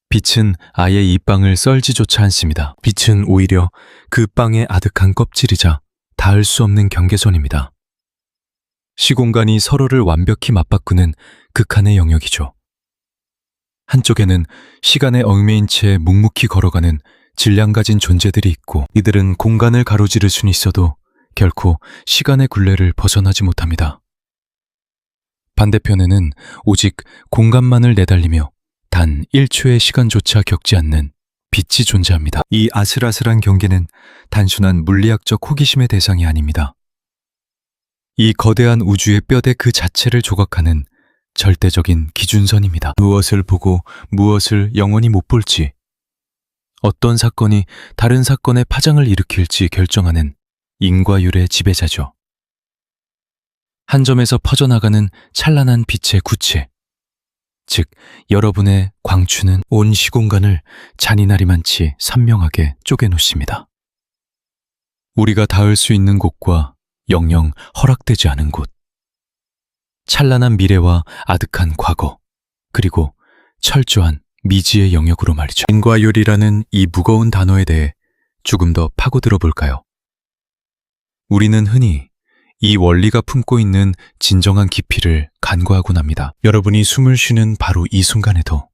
빛은 아예 이 빵을 썰지조차 않습니다. 빛은 오히려 그 빵의 아득한 껍질이자 닿을 수 없는 경계선입니다. 시공간이 서로를 완벽히 맞바꾸는 극한의 영역이죠. 한쪽에는 시간에 얽매인 채 묵묵히 걸어가는 질량 가진 존재들이 있고 이들은 공간을 가로지를 수는 있어도 결코 시간의 굴레를 벗어나지 못합니다. 반대편에는 오직 공간만을 내달리며 단 1초의 시간조차 겪지 않는 빛이 존재합니다. 이 아슬아슬한 경계는 단순한 물리학적 호기심의 대상이 아닙니다. 이 거대한 우주의 뼈대 그 자체를 조각하는 절대적인 기준선입니다. 무엇을 보고 무엇을 영원히 못 볼지, 어떤 사건이 다른 사건의 파장을 일으킬지 결정하는 인과율의 지배자죠. 한 점에서 퍼져나가는 찬란한 빛의 구체, 즉 여러분의 광추는 온 시공간을 잔인하리만치 선명하게 쪼개놓습니다. 우리가 닿을 수 있는 곳과 영영 허락되지 않은 곳, 찬란한 미래와 아득한 과거, 그리고 철저한 미지의 영역으로 말이죠. 인과율이라는 이 무거운 단어에 대해 조금 더 파고들어 볼까요? 우리는 흔히 이 원리가 품고 있는 진정한 깊이를 간과하곤 합니다. 여러분이 숨을 쉬는 바로 이 순간에도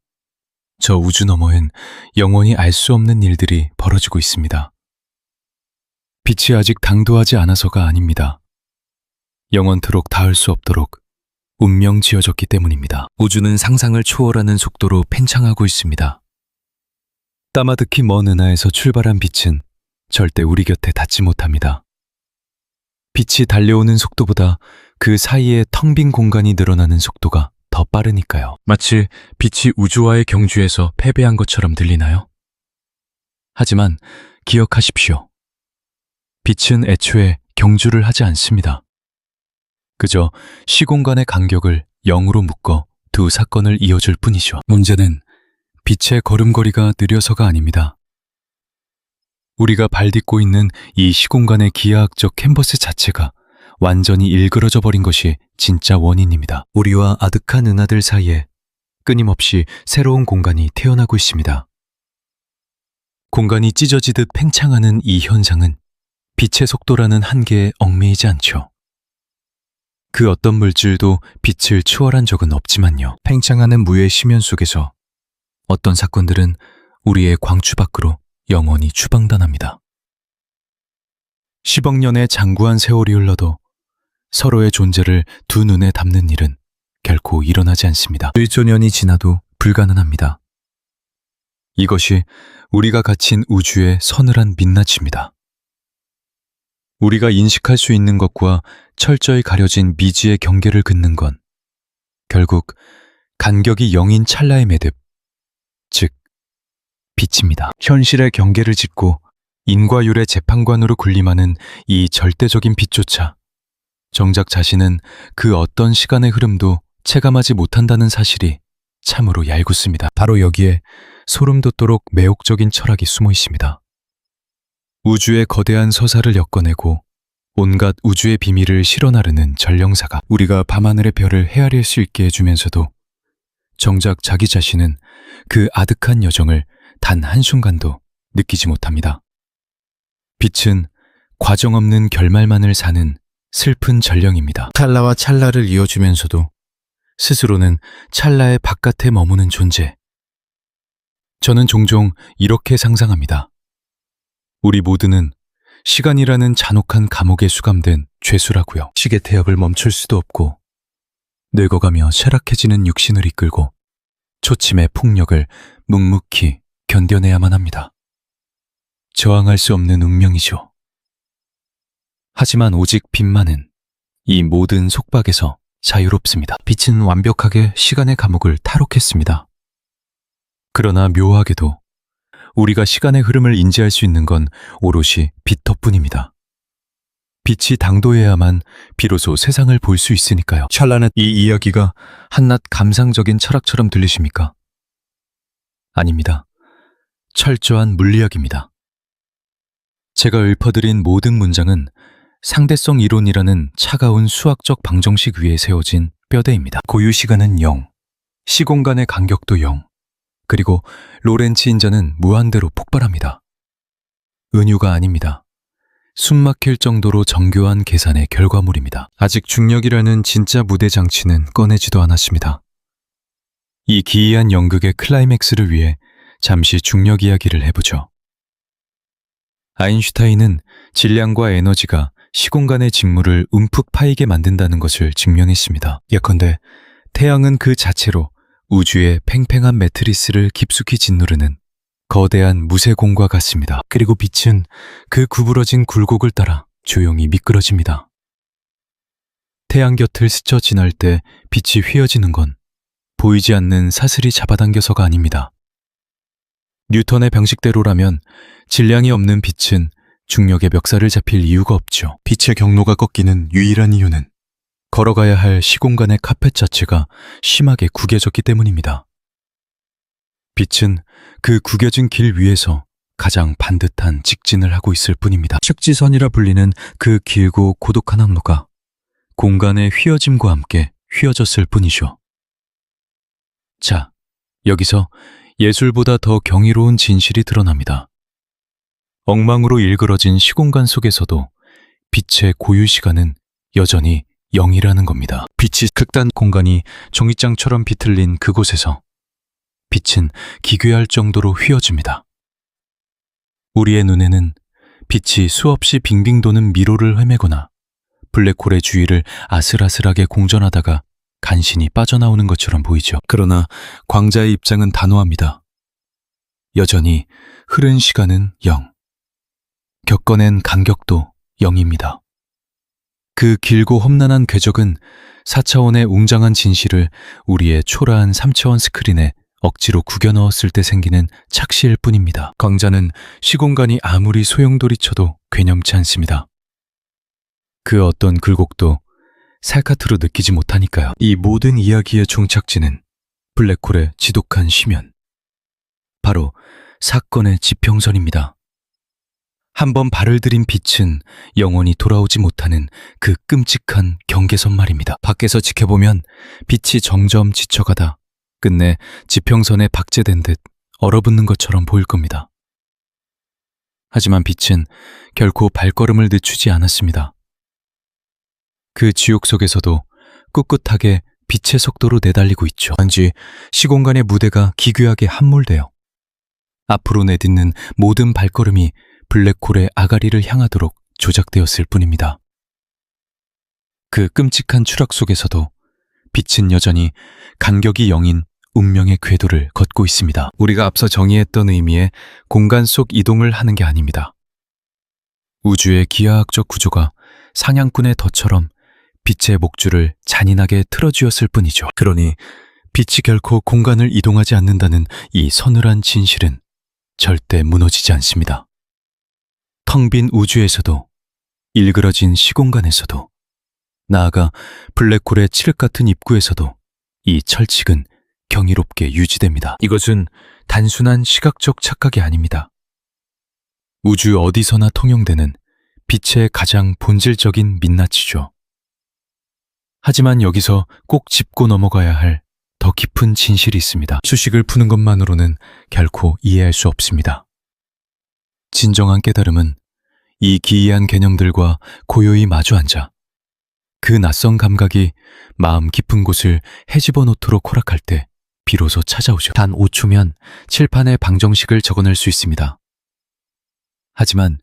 저 우주 너머엔 영원히 알 수 없는 일들이 벌어지고 있습니다. 빛이 아직 당도하지 않아서가 아닙니다. 영원토록 닿을 수 없도록 운명 지어졌기 때문입니다. 우주는 상상을 초월하는 속도로 팽창하고 있습니다. 따마득히 먼 은하에서 출발한 빛은 절대 우리 곁에 닿지 못합니다. 빛이 달려오는 속도보다 그 사이에 텅 빈 공간이 늘어나는 속도가 더 빠르니까요. 마치 빛이 우주와의 경주에서 패배한 것처럼 들리나요? 하지만 기억하십시오. 빛은 애초에 경주를 하지 않습니다. 그저 시공간의 간격을 0으로 묶어 두 사건을 이어줄 뿐이죠. 문제는 빛의 걸음걸이가 느려서가 아닙니다. 우리가 발딛고 있는 이 시공간의 기하학적 캔버스 자체가 완전히 일그러져 버린 것이 진짜 원인입니다. 우리와 아득한 은하들 사이에 끊임없이 새로운 공간이 태어나고 있습니다. 공간이 찢어지듯 팽창하는 이 현상은 빛의 속도라는 한계에 얽매이지 않죠. 그 어떤 물질도 빛을 추월한 적은 없지만요. 팽창하는 무의 심연 속에서 어떤 사건들은 우리의 광추 밖으로 영원히 추방당합니다. 10억 년의 장구한 세월이 흘러도 서로의 존재를 두 눈에 담는 일은 결코 일어나지 않습니다. 수조 년이 지나도 불가능합니다. 이것이 우리가 갇힌 우주의 서늘한 민낯입니다. 우리가 인식할 수 있는 것과 철저히 가려진 미지의 경계를 긋는 건 결국 간격이 0인 찰나의 매듭, 즉 빛입니다. 현실의 경계를 짚고 인과율의 재판관으로 군림하는 이 절대적인 빛조차 정작 자신은 그 어떤 시간의 흐름도 체감하지 못한다는 사실이 참으로 얄궂습니다. 바로 여기에 소름 돋도록 매혹적인 철학이 숨어 있습니다. 우주의 거대한 서사를 엮어내고 온갖 우주의 비밀을 실어나르는 전령사가 우리가 밤하늘의 별을 헤아릴 수 있게 해주면서도 정작 자기 자신은 그 아득한 여정을 단 한순간도 느끼지 못합니다. 빛은 과정 없는 결말만을 사는 슬픈 전령입니다. 찰나와 찰나를 이어주면서도 스스로는 찰나의 바깥에 머무는 존재. 저는 종종 이렇게 상상합니다. 우리 모두는 시간이라는 잔혹한 감옥에 수감된 죄수라고요. 시계 태엽을 멈출 수도 없고 늙어가며 쇠락해지는 육신을 이끌고 초침의 폭력을 묵묵히 견뎌내야만 합니다. 저항할 수 없는 운명이죠. 하지만 오직 빛만은 이 모든 속박에서 자유롭습니다. 빛은 완벽하게 시간의 감옥을 탈옥했습니다. 그러나 묘하게도 우리가 시간의 흐름을 인지할 수 있는 건 오롯이 빛 덕분입니다. 빛이 당도해야만 비로소 세상을 볼 수 있으니까요. 찰나는 이 이야기가 한낱 감상적인 철학처럼 들리십니까? 아닙니다. 철저한 물리학입니다. 제가 읊어드린 모든 문장은 상대성 이론이라는 차가운 수학적 방정식 위에 세워진 뼈대입니다. 고유 시간은 0, 시공간의 간격도 0, 그리고 로렌츠 인자는 무한대로 폭발합니다. 은유가 아닙니다. 숨막힐 정도로 정교한 계산의 결과물입니다. 아직 중력이라는 진짜 무대 장치는 꺼내지도 않았습니다. 이 기이한 연극의 클라이맥스를 위해 잠시 중력 이야기를 해보죠. 아인슈타인은 질량과 에너지가 시공간의 직무를 움푹 파이게 만든다는 것을 증명했습니다. 예컨대 태양은 그 자체로 우주의 팽팽한 매트리스를 깊숙이 짓누르는 거대한 무쇠공과 같습니다. 그리고 빛은 그 구부러진 굴곡을 따라 조용히 미끄러집니다. 태양 곁을 스쳐 지날 때 빛이 휘어지는 건 보이지 않는 사슬이 잡아당겨서가 아닙니다. 뉴턴의 병식대로라면 질량이 없는 빛은 중력의 멱살을 잡힐 이유가 없죠. 빛의 경로가 꺾이는 유일한 이유는 걸어가야 할 시공간의 카펫 자체가 심하게 구겨졌기 때문입니다. 빛은 그 구겨진 길 위에서 가장 반듯한 직진을 하고 있을 뿐입니다. 축지선이라 불리는 그 길고 고독한 항로가 공간의 휘어짐과 함께 휘어졌을 뿐이죠. 자, 여기서 예술보다 더 경이로운 진실이 드러납니다. 엉망으로 일그러진 시공간 속에서도 빛의 고유 시간은 여전히 0이라는 겁니다. 빛이 극단 공간이 종이장처럼 비틀린 그곳에서 빛은 기괴할 정도로 휘어집니다. 우리의 눈에는 빛이 수없이 빙빙 도는 미로를 헤매거나 블랙홀의 주위를 아슬아슬하게 공전하다가 간신히 빠져나오는 것처럼 보이죠. 그러나 광자의 입장은 단호합니다. 여전히 흐른 시간은 0. 겪어낸 간격도 0입니다. 그 길고 험난한 궤적은 4차원의 웅장한 진실을 우리의 초라한 3차원 스크린에 억지로 구겨 넣었을 때 생기는 착시일 뿐입니다. 광자는 시공간이 아무리 소용돌이쳐도 괴념치 않습니다. 그 어떤 굴곡도 살갗으로 느끼지 못하니까요. 이 모든 이야기의 종착지는 블랙홀의 지독한 심연, 바로 사건의 지평선입니다. 한번 발을 들인 빛은 영원히 돌아오지 못하는 그 끔찍한 경계선 말입니다. 밖에서 지켜보면 빛이 점점 지쳐가다 끝내 지평선에 박제된 듯 얼어붙는 것처럼 보일 겁니다. 하지만 빛은 결코 발걸음을 늦추지 않았습니다. 그 지옥 속에서도 꿋꿋하게 빛의 속도로 내달리고 있죠. 단지 시공간의 무대가 기괴하게 함몰되어 앞으로 내딛는 모든 발걸음이 블랙홀의 아가리를 향하도록 조작되었을 뿐입니다. 그 끔찍한 추락 속에서도 빛은 여전히 간격이 0인 운명의 궤도를 걷고 있습니다. 우리가 앞서 정의했던 의미의 공간 속 이동을 하는 게 아닙니다. 우주의 기하학적 구조가 사냥꾼의 덫처럼 빛의 목줄을 잔인하게 틀어쥐었을 뿐이죠. 그러니 빛이 결코 공간을 이동하지 않는다는 이 서늘한 진실은 절대 무너지지 않습니다. 텅 빈 우주에서도, 일그러진 시공간에서도, 나아가 블랙홀의 칠흑 같은 입구에서도 이 철칙은 경이롭게 유지됩니다. 이것은 단순한 시각적 착각이 아닙니다. 우주 어디서나 통용되는 빛의 가장 본질적인 민낯이죠. 하지만 여기서 꼭 짚고 넘어가야 할 더 깊은 진실이 있습니다. 수식을 푸는 것만으로는 결코 이해할 수 없습니다. 진정한 깨달음은 이 기이한 개념들과 고요히 마주 앉아 그 낯선 감각이 마음 깊은 곳을 헤집어 놓도록 허락할 때 비로소 찾아오죠. 단 5초면 칠판에 방정식을 적어낼 수 있습니다. 하지만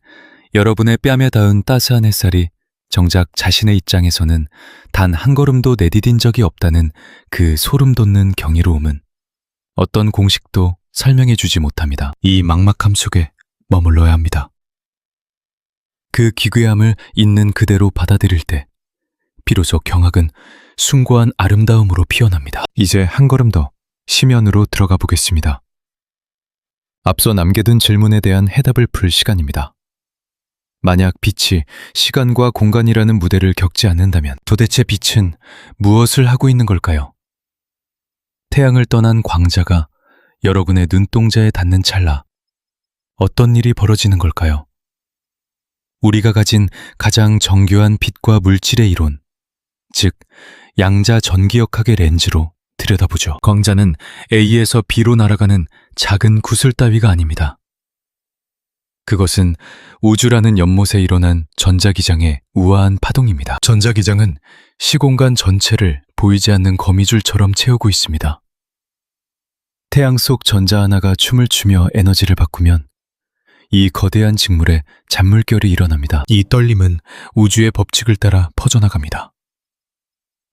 여러분의 뺨에 닿은 따스한 햇살이 정작 자신의 입장에서는 단 한 걸음도 내디딘 적이 없다는 그 소름 돋는 경이로움은 어떤 공식도 설명해 주지 못합니다. 이 막막함 속에 머물러야 합니다. 그 기괴함을 있는 그대로 받아들일 때 비로소 경악은 숭고한 아름다움으로 피어납니다. 이제 한 걸음 더 심연으로 들어가 보겠습니다. 앞서 남겨둔 질문에 대한 해답을 풀 시간입니다. 만약 빛이 시간과 공간이라는 무대를 겪지 않는다면 도대체 빛은 무엇을 하고 있는 걸까요? 태양을 떠난 광자가 여러분의 눈동자에 닿는 찰나 어떤 일이 벌어지는 걸까요? 우리가 가진 가장 정교한 빛과 물질의 이론, 즉 양자 전기역학의 렌즈로 들여다보죠. 광자는 A에서 B로 날아가는 작은 구슬 따위가 아닙니다. 그것은 우주라는 연못에 일어난 전자기장의 우아한 파동입니다. 전자기장은 시공간 전체를 보이지 않는 거미줄처럼 채우고 있습니다. 태양 속 전자 하나가 춤을 추며 에너지를 바꾸면 이 거대한 직물에 잔물결이 일어납니다. 이 떨림은 우주의 법칙을 따라 퍼져나갑니다.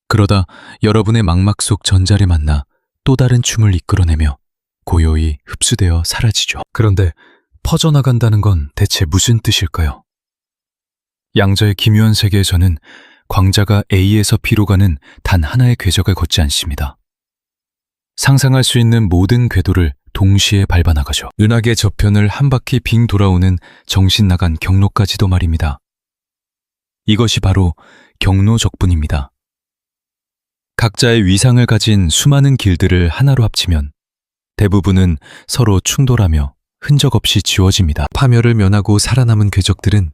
그러다 여러분의 망막 속 전자를 만나 또 다른 춤을 이끌어내며 고요히 흡수되어 사라지죠. 그런데 퍼져나간다는 건 대체 무슨 뜻일까요? 양자의 기묘한 세계에서는 광자가 A에서 B로 가는 단 하나의 궤적을 걷지 않습니다. 상상할 수 있는 모든 궤도를 동시에 밟아나가죠. 은하계 저편을 한 바퀴 빙 돌아오는 정신 나간 경로까지도 말입니다. 이것이 바로 경로적분입니다. 각자의 위상을 가진 수많은 길들을 하나로 합치면 대부분은 서로 충돌하며 흔적 없이 지워집니다. 파멸을 면하고 살아남은 궤적들은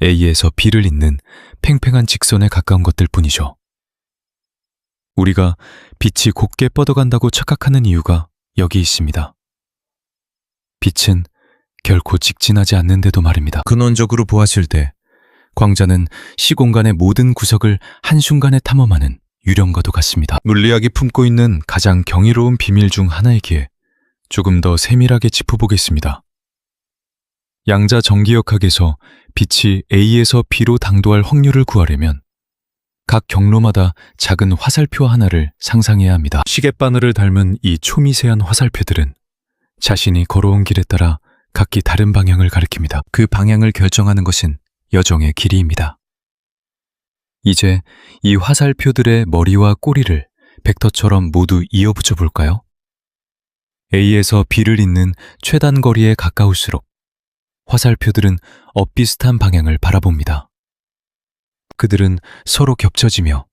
A에서 B를 잇는 팽팽한 직선에 가까운 것들 뿐이죠. 우리가 빛이 곱게 뻗어간다고 착각하는 이유가 여기 있습니다. 빛은 결코 직진하지 않는데도 말입니다. 근원적으로 보았을 때 광자는 시공간의 모든 구석을 한순간에 탐험하는 유령과도 같습니다. 물리학이 품고 있는 가장 경이로운 비밀 중 하나이기에 조금 더 세밀하게 짚어보겠습니다. 양자 전기역학에서 빛이 A에서 B로 당도할 확률을 구하려면 각 경로마다 작은 화살표 하나를 상상해야 합니다. 시계바늘을 닮은 이 초미세한 화살표들은 자신이 걸어온 길에 따라 각기 다른 방향을 가리킵니다. 그 방향을 결정하는 것은 여정의 길이입니다. 이제 이 화살표들의 머리와 꼬리를 벡터처럼 모두 이어붙여 볼까요? A에서 B를 잇는 최단 거리에 가까울수록 화살표들은 엇비슷한 방향을 바라봅니다. 그들은 서로 겹쳐지며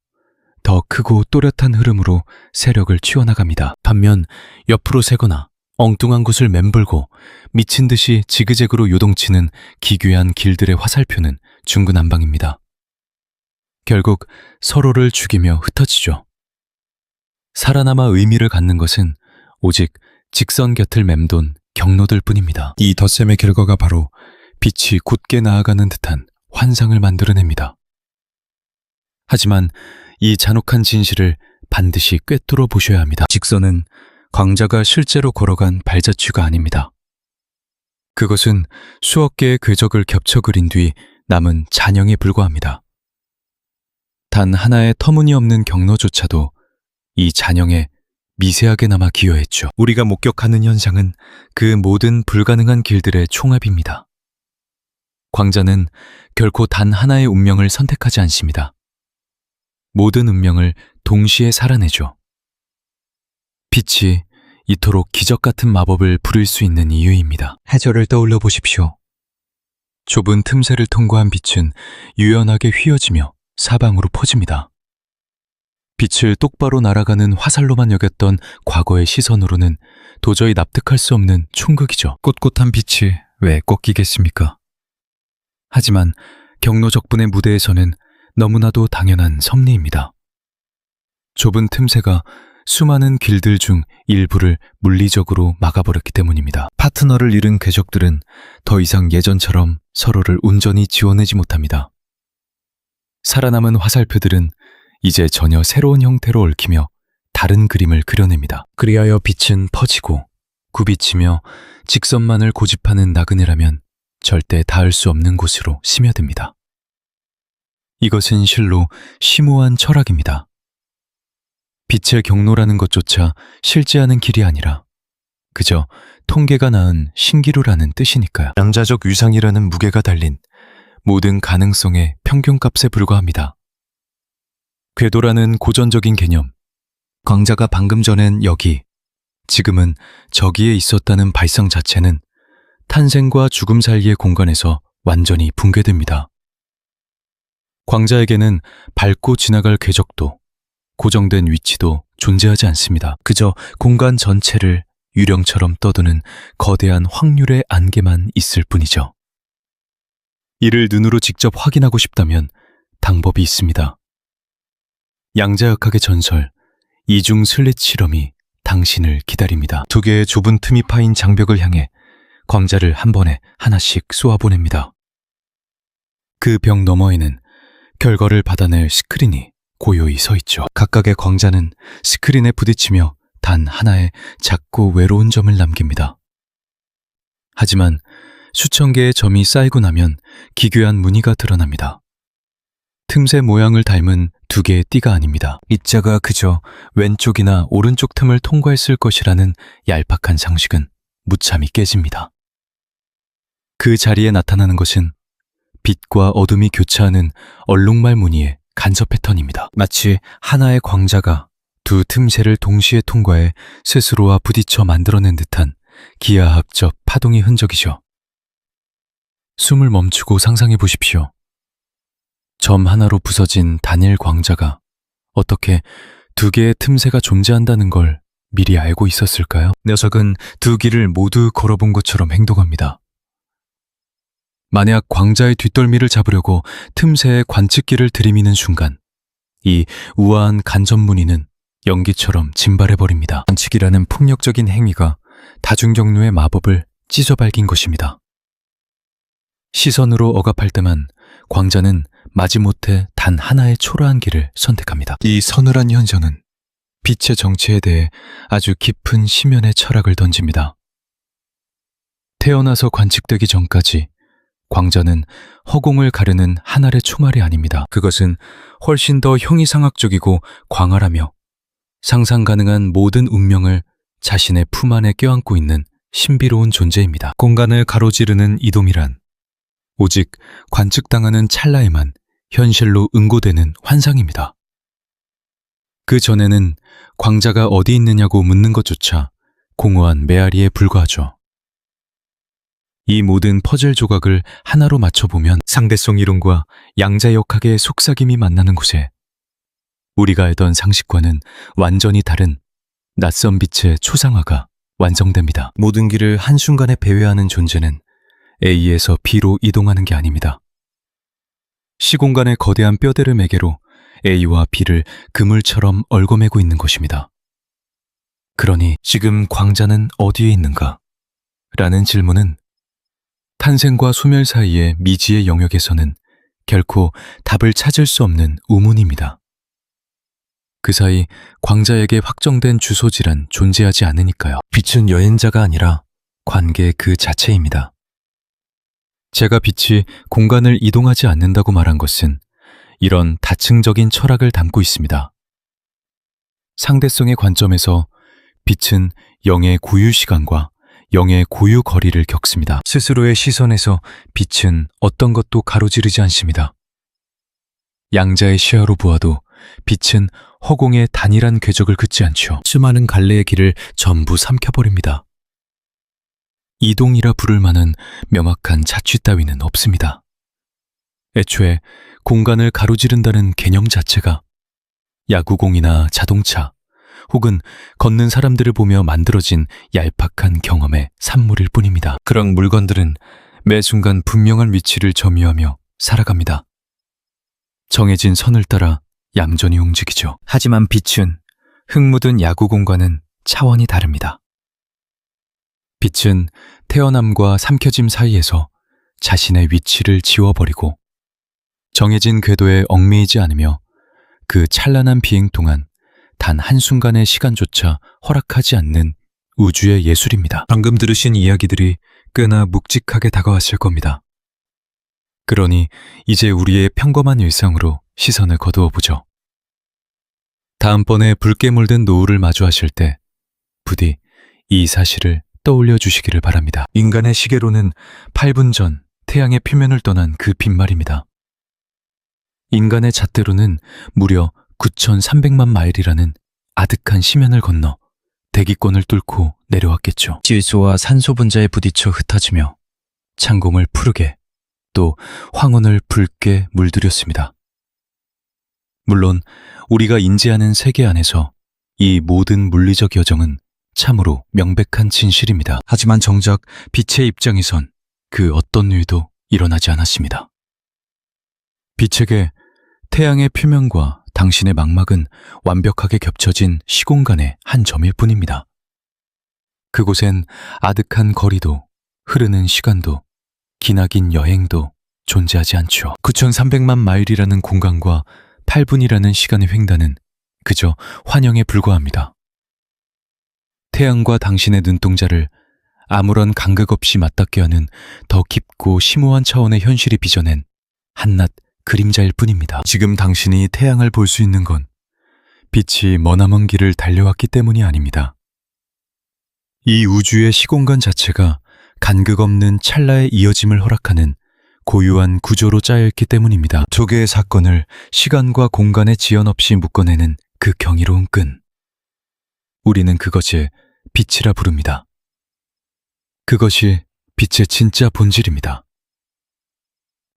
더 크고 또렷한 흐름으로 세력을 튀어나갑니다. 반면 옆으로 새거나 엉뚱한 곳을 맴돌고 미친 듯이 지그재그로 요동치는 기괴한 길들의 화살표는 중구난방입니다. 결국 서로를 죽이며 흩어지죠. 살아남아 의미를 갖는 것은 오직 직선 곁을 맴돈 경로들 뿐입니다. 이 덧셈의 결과가 바로 빛이 곧게 나아가는 듯한 환상을 만들어냅니다. 하지만 이 잔혹한 진실을 반드시 꿰뚫어 보셔야 합니다. 직선은 광자가 실제로 걸어간 발자취가 아닙니다. 그것은 수억 개의 궤적을 겹쳐 그린 뒤 남은 잔영에 불과합니다. 단 하나의 터무니없는 경로조차도 이 잔영에 미세하게 남아 기여했죠. 우리가 목격하는 현상은 그 모든 불가능한 길들의 총합입니다. 광자는 결코 단 하나의 운명을 선택하지 않습니다. 모든 운명을 동시에 살아내죠. 빛이 이토록 기적 같은 마법을 부릴 수 있는 이유입니다. 해저를 떠올려 보십시오. 좁은 틈새를 통과한 빛은 유연하게 휘어지며 사방으로 퍼집니다. 빛을 똑바로 날아가는 화살로만 여겼던 과거의 시선으로는 도저히 납득할 수 없는 충격이죠. 꼿꼿한 빛이 왜 꺾이겠습니까? 하지만 경로적분의 무대에서는 너무나도 당연한 섭리입니다. 좁은 틈새가 수많은 길들 중 일부를 물리적으로 막아버렸기 때문입니다. 파트너를 잃은 궤적들은 더 이상 예전처럼 서로를 온전히 지워내지 못합니다. 살아남은 화살표들은 이제 전혀 새로운 형태로 얽히며 다른 그림을 그려냅니다. 그리하여 빛은 퍼지고 굽이치며 직선만을 고집하는 나그네라면 절대 닿을 수 없는 곳으로 스며듭니다. 이것은 실로 심오한 철학입니다. 빛의 경로라는 것조차 실제하는 길이 아니라 그저 통계가 낳은 신기루라는 뜻이니까요. 양자적 위상이라는 무게가 달린 모든 가능성의 평균값에 불과합니다. 궤도라는 고전적인 개념, 광자가 방금 전엔 여기, 지금은 저기에 있었다는 발상 자체는 탄생과 죽음 사이의 공간에서 완전히 붕괴됩니다. 광자에게는 밟고 지나갈 궤적도 고정된 위치도 존재하지 않습니다. 그저 공간 전체를 유령처럼 떠도는 거대한 확률의 안개만 있을 뿐이죠. 이를 눈으로 직접 확인하고 싶다면 방법이 있습니다. 양자역학의 전설, 이중 슬릿 실험이 당신을 기다립니다. 두 개의 좁은 틈이 파인 장벽을 향해 광자를 한 번에 하나씩 쏘아보냅니다. 그 벽 너머에는 결과를 받아낼 스크린이 고요히 서 있죠. 각각의 광자는 스크린에 부딪히며 단 하나의 작고 외로운 점을 남깁니다. 하지만 수천 개의 점이 쌓이고 나면 기괴한 무늬가 드러납니다. 틈새 모양을 닮은 두 개의 띠가 아닙니다. 입자가 그저 왼쪽이나 오른쪽 틈을 통과했을 것이라는 얄팍한 상식은 무참히 깨집니다. 그 자리에 나타나는 것은 빛과 어둠이 교차하는 얼룩말 무늬의 간접 패턴입니다. 마치 하나의 광자가 두 틈새를 동시에 통과해 스스로와 부딪혀 만들어낸 듯한 기하학적 파동의 흔적이죠. 숨을 멈추고 상상해 보십시오. 점 하나로 부서진 단일 광자가 어떻게 두 개의 틈새가 존재한다는 걸 미리 알고 있었을까요? 녀석은 두 길을 모두 걸어본 것처럼 행동합니다. 만약 광자의 뒷덜미를 잡으려고 틈새에 관측기를 들이미는 순간 이 우아한 간접 무늬는 연기처럼 진발해버립니다. 관측이라는 폭력적인 행위가 다중경로의 마법을 찢어발긴 것입니다. 시선으로 억압할 때만 광자는 마지못해 단 하나의 초라한 길을 선택합니다. 이 서늘한 현상은 빛의 정체에 대해 아주 깊은 심연의 철학을 던집니다. 태어나서 관측되기 전까지 광자는 허공을 가르는 한 알의 총알이 아닙니다. 그것은 훨씬 더 형이상학적이고 광활하며 상상 가능한 모든 운명을 자신의 품 안에 껴안고 있는 신비로운 존재입니다. 공간을 가로지르는 이동이란 오직 관측당하는 찰나에만 현실로 응고되는 환상입니다. 그 전에는 광자가 어디 있느냐고 묻는 것조차 공허한 메아리에 불과하죠. 이 모든 퍼즐 조각을 하나로 맞춰보면 상대성 이론과 양자역학의 속삭임이 만나는 곳에 우리가 알던 상식과는 완전히 다른 낯선 빛의 초상화가 완성됩니다. 모든 길을 한순간에 배회하는 존재는 A에서 B로 이동하는 게 아닙니다. 시공간의 거대한 뼈대를 매개로 A와 B를 그물처럼 얽어매고 있는 것입니다. 그러니 지금 광자는 어디에 있는가? 라는 질문은 탄생과 소멸 사이의 미지의 영역에서는 결코 답을 찾을 수 없는 우문입니다. 그 사이 광자에게 확정된 주소지란 존재하지 않으니까요. 빛은 여행자가 아니라 관계 그 자체입니다. 제가 빛이 공간을 이동하지 않는다고 말한 것은 이런 다층적인 철학을 담고 있습니다. 상대성의 관점에서 빛은 영의 고유 시간과 영의 고유 거리를 겪습니다. 스스로의 시선에서 빛은 어떤 것도 가로지르지 않습니다. 양자의 시야로 보아도 빛은 허공의 단일한 궤적을 긋지 않죠. 수많은 갈래의 길을 전부 삼켜버립니다. 이동이라 부를 만한 명확한 자취 따위는 없습니다. 애초에 공간을 가로지른다는 개념 자체가 야구공이나 자동차 혹은 걷는 사람들을 보며 만들어진 얄팍한 경험의 산물일 뿐입니다. 그런 물건들은 매 순간 분명한 위치를 점유하며 살아갑니다. 정해진 선을 따라 얌전히 움직이죠. 하지만 빛은 흙 묻은 야구공과는 차원이 다릅니다. 빛은 태어남과 삼켜짐 사이에서 자신의 위치를 지워버리고 정해진 궤도에 얽매이지 않으며 그 찬란한 비행 동안 단 한순간의 시간조차 허락하지 않는 우주의 예술입니다. 방금 들으신 이야기들이 꽤나 묵직하게 다가왔을 겁니다. 그러니 이제 우리의 평범한 일상으로 시선을 거두어 보죠. 다음번에 붉게 물든 노을을 마주하실 때 부디 이 사실을 떠올려 주시기를 바랍니다. 인간의 시계로는 8분 전 태양의 표면을 떠난 그 빛말입니다. 인간의 잣대로는 무려 9,300만 마일이라는 아득한 심연을 건너 대기권을 뚫고 내려왔겠죠. 질소와 산소 분자에 부딪혀 흩어지며 창공을 푸르게 또 황혼을 붉게 물들였습니다. 물론 우리가 인지하는 세계 안에서 이 모든 물리적 여정은 참으로 명백한 진실입니다. 하지만 정작 빛의 입장에선 그 어떤 일도 일어나지 않았습니다. 빛에게 태양의 표면과 당신의 망막은 완벽하게 겹쳐진 시공간의 한 점일 뿐입니다. 그곳엔 아득한 거리도 흐르는 시간도 기나긴 여행도 존재하지 않죠. 9,300만 마일이라는 공간과 8분이라는 시간의 횡단은 그저 환영에 불과합니다. 태양과 당신의 눈동자를 아무런 간극 없이 맞닿게 하는 더 깊고 심오한 차원의 현실이 빚어낸 한낱 그림자일 뿐입니다. 지금 당신이 태양을 볼 수 있는 건 빛이 머나먼 길을 달려왔기 때문이 아닙니다. 이 우주의 시공간 자체가 간극 없는 찰나의 이어짐을 허락하는 고유한 구조로 짜여있기 때문입니다. 두 개의 사건을 시간과 공간의 지연 없이 묶어내는 그 경이로운 끈. 우리는 그것을 빛이라 부릅니다. 그것이 빛의 진짜 본질입니다.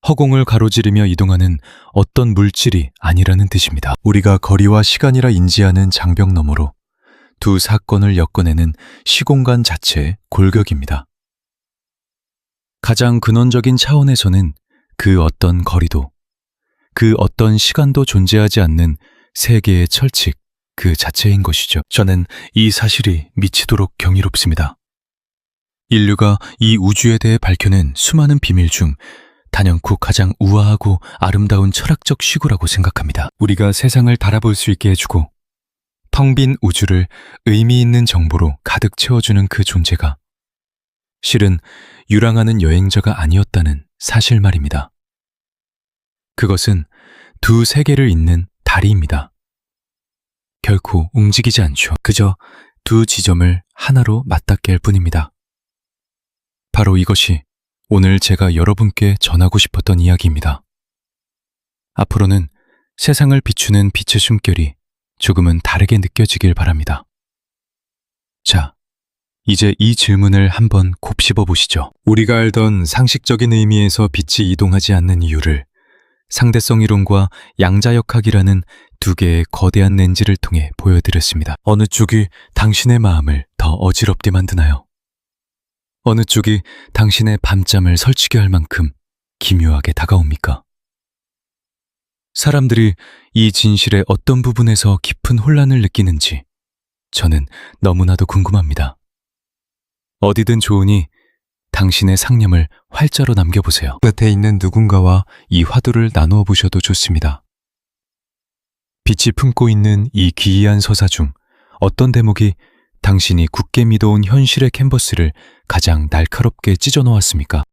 허공을 가로지르며 이동하는 어떤 물질이 아니라는 뜻입니다. 우리가 거리와 시간이라 인지하는 장벽 너머로 두 사건을 엮어내는 시공간 자체의 골격입니다. 가장 근원적인 차원에서는 그 어떤 거리도, 그 어떤 시간도 존재하지 않는 세계의 철칙 그 자체인 것이죠. 저는 이 사실이 미치도록 경이롭습니다. 인류가 이 우주에 대해 밝혀낸 수많은 비밀 중 단연코 가장 우아하고 아름다운 철학적 시구라고 생각합니다. 우리가 세상을 달아볼 수 있게 해주고 텅 빈 우주를 의미 있는 정보로 가득 채워주는 그 존재가 실은 유랑하는 여행자가 아니었다는 사실 말입니다. 그것은 두 세계를 잇는 다리입니다. 결코 움직이지 않죠. 그저 두 지점을 하나로 맞닿게 할 뿐입니다. 바로 이것이 오늘 제가 여러분께 전하고 싶었던 이야기입니다. 앞으로는 세상을 비추는 빛의 숨결이 조금은 다르게 느껴지길 바랍니다. 자, 이제 이 질문을 한번 곱씹어 보시죠. 우리가 알던 상식적인 의미에서 빛이 이동하지 않는 이유를 상대성 이론과 양자역학이라는 두 개의 거대한 렌즈를 통해 보여드렸습니다. 어느 쪽이 당신의 마음을 더 어지럽게 만드나요? 어느 쪽이 당신의 밤잠을 설치게 할 만큼 기묘하게 다가옵니까? 사람들이 이 진실의 어떤 부분에서 깊은 혼란을 느끼는지 저는 너무나도 궁금합니다. 어디든 좋으니 당신의 상념을 활자로 남겨보세요. 끝에 있는 누군가와 이 화두를 나누어 보셔도 좋습니다. 빛이 품고 있는 이 기이한 서사 중 어떤 대목이 당신이 굳게 믿어온 현실의 캔버스를 가장 날카롭게 찢어놓았습니까?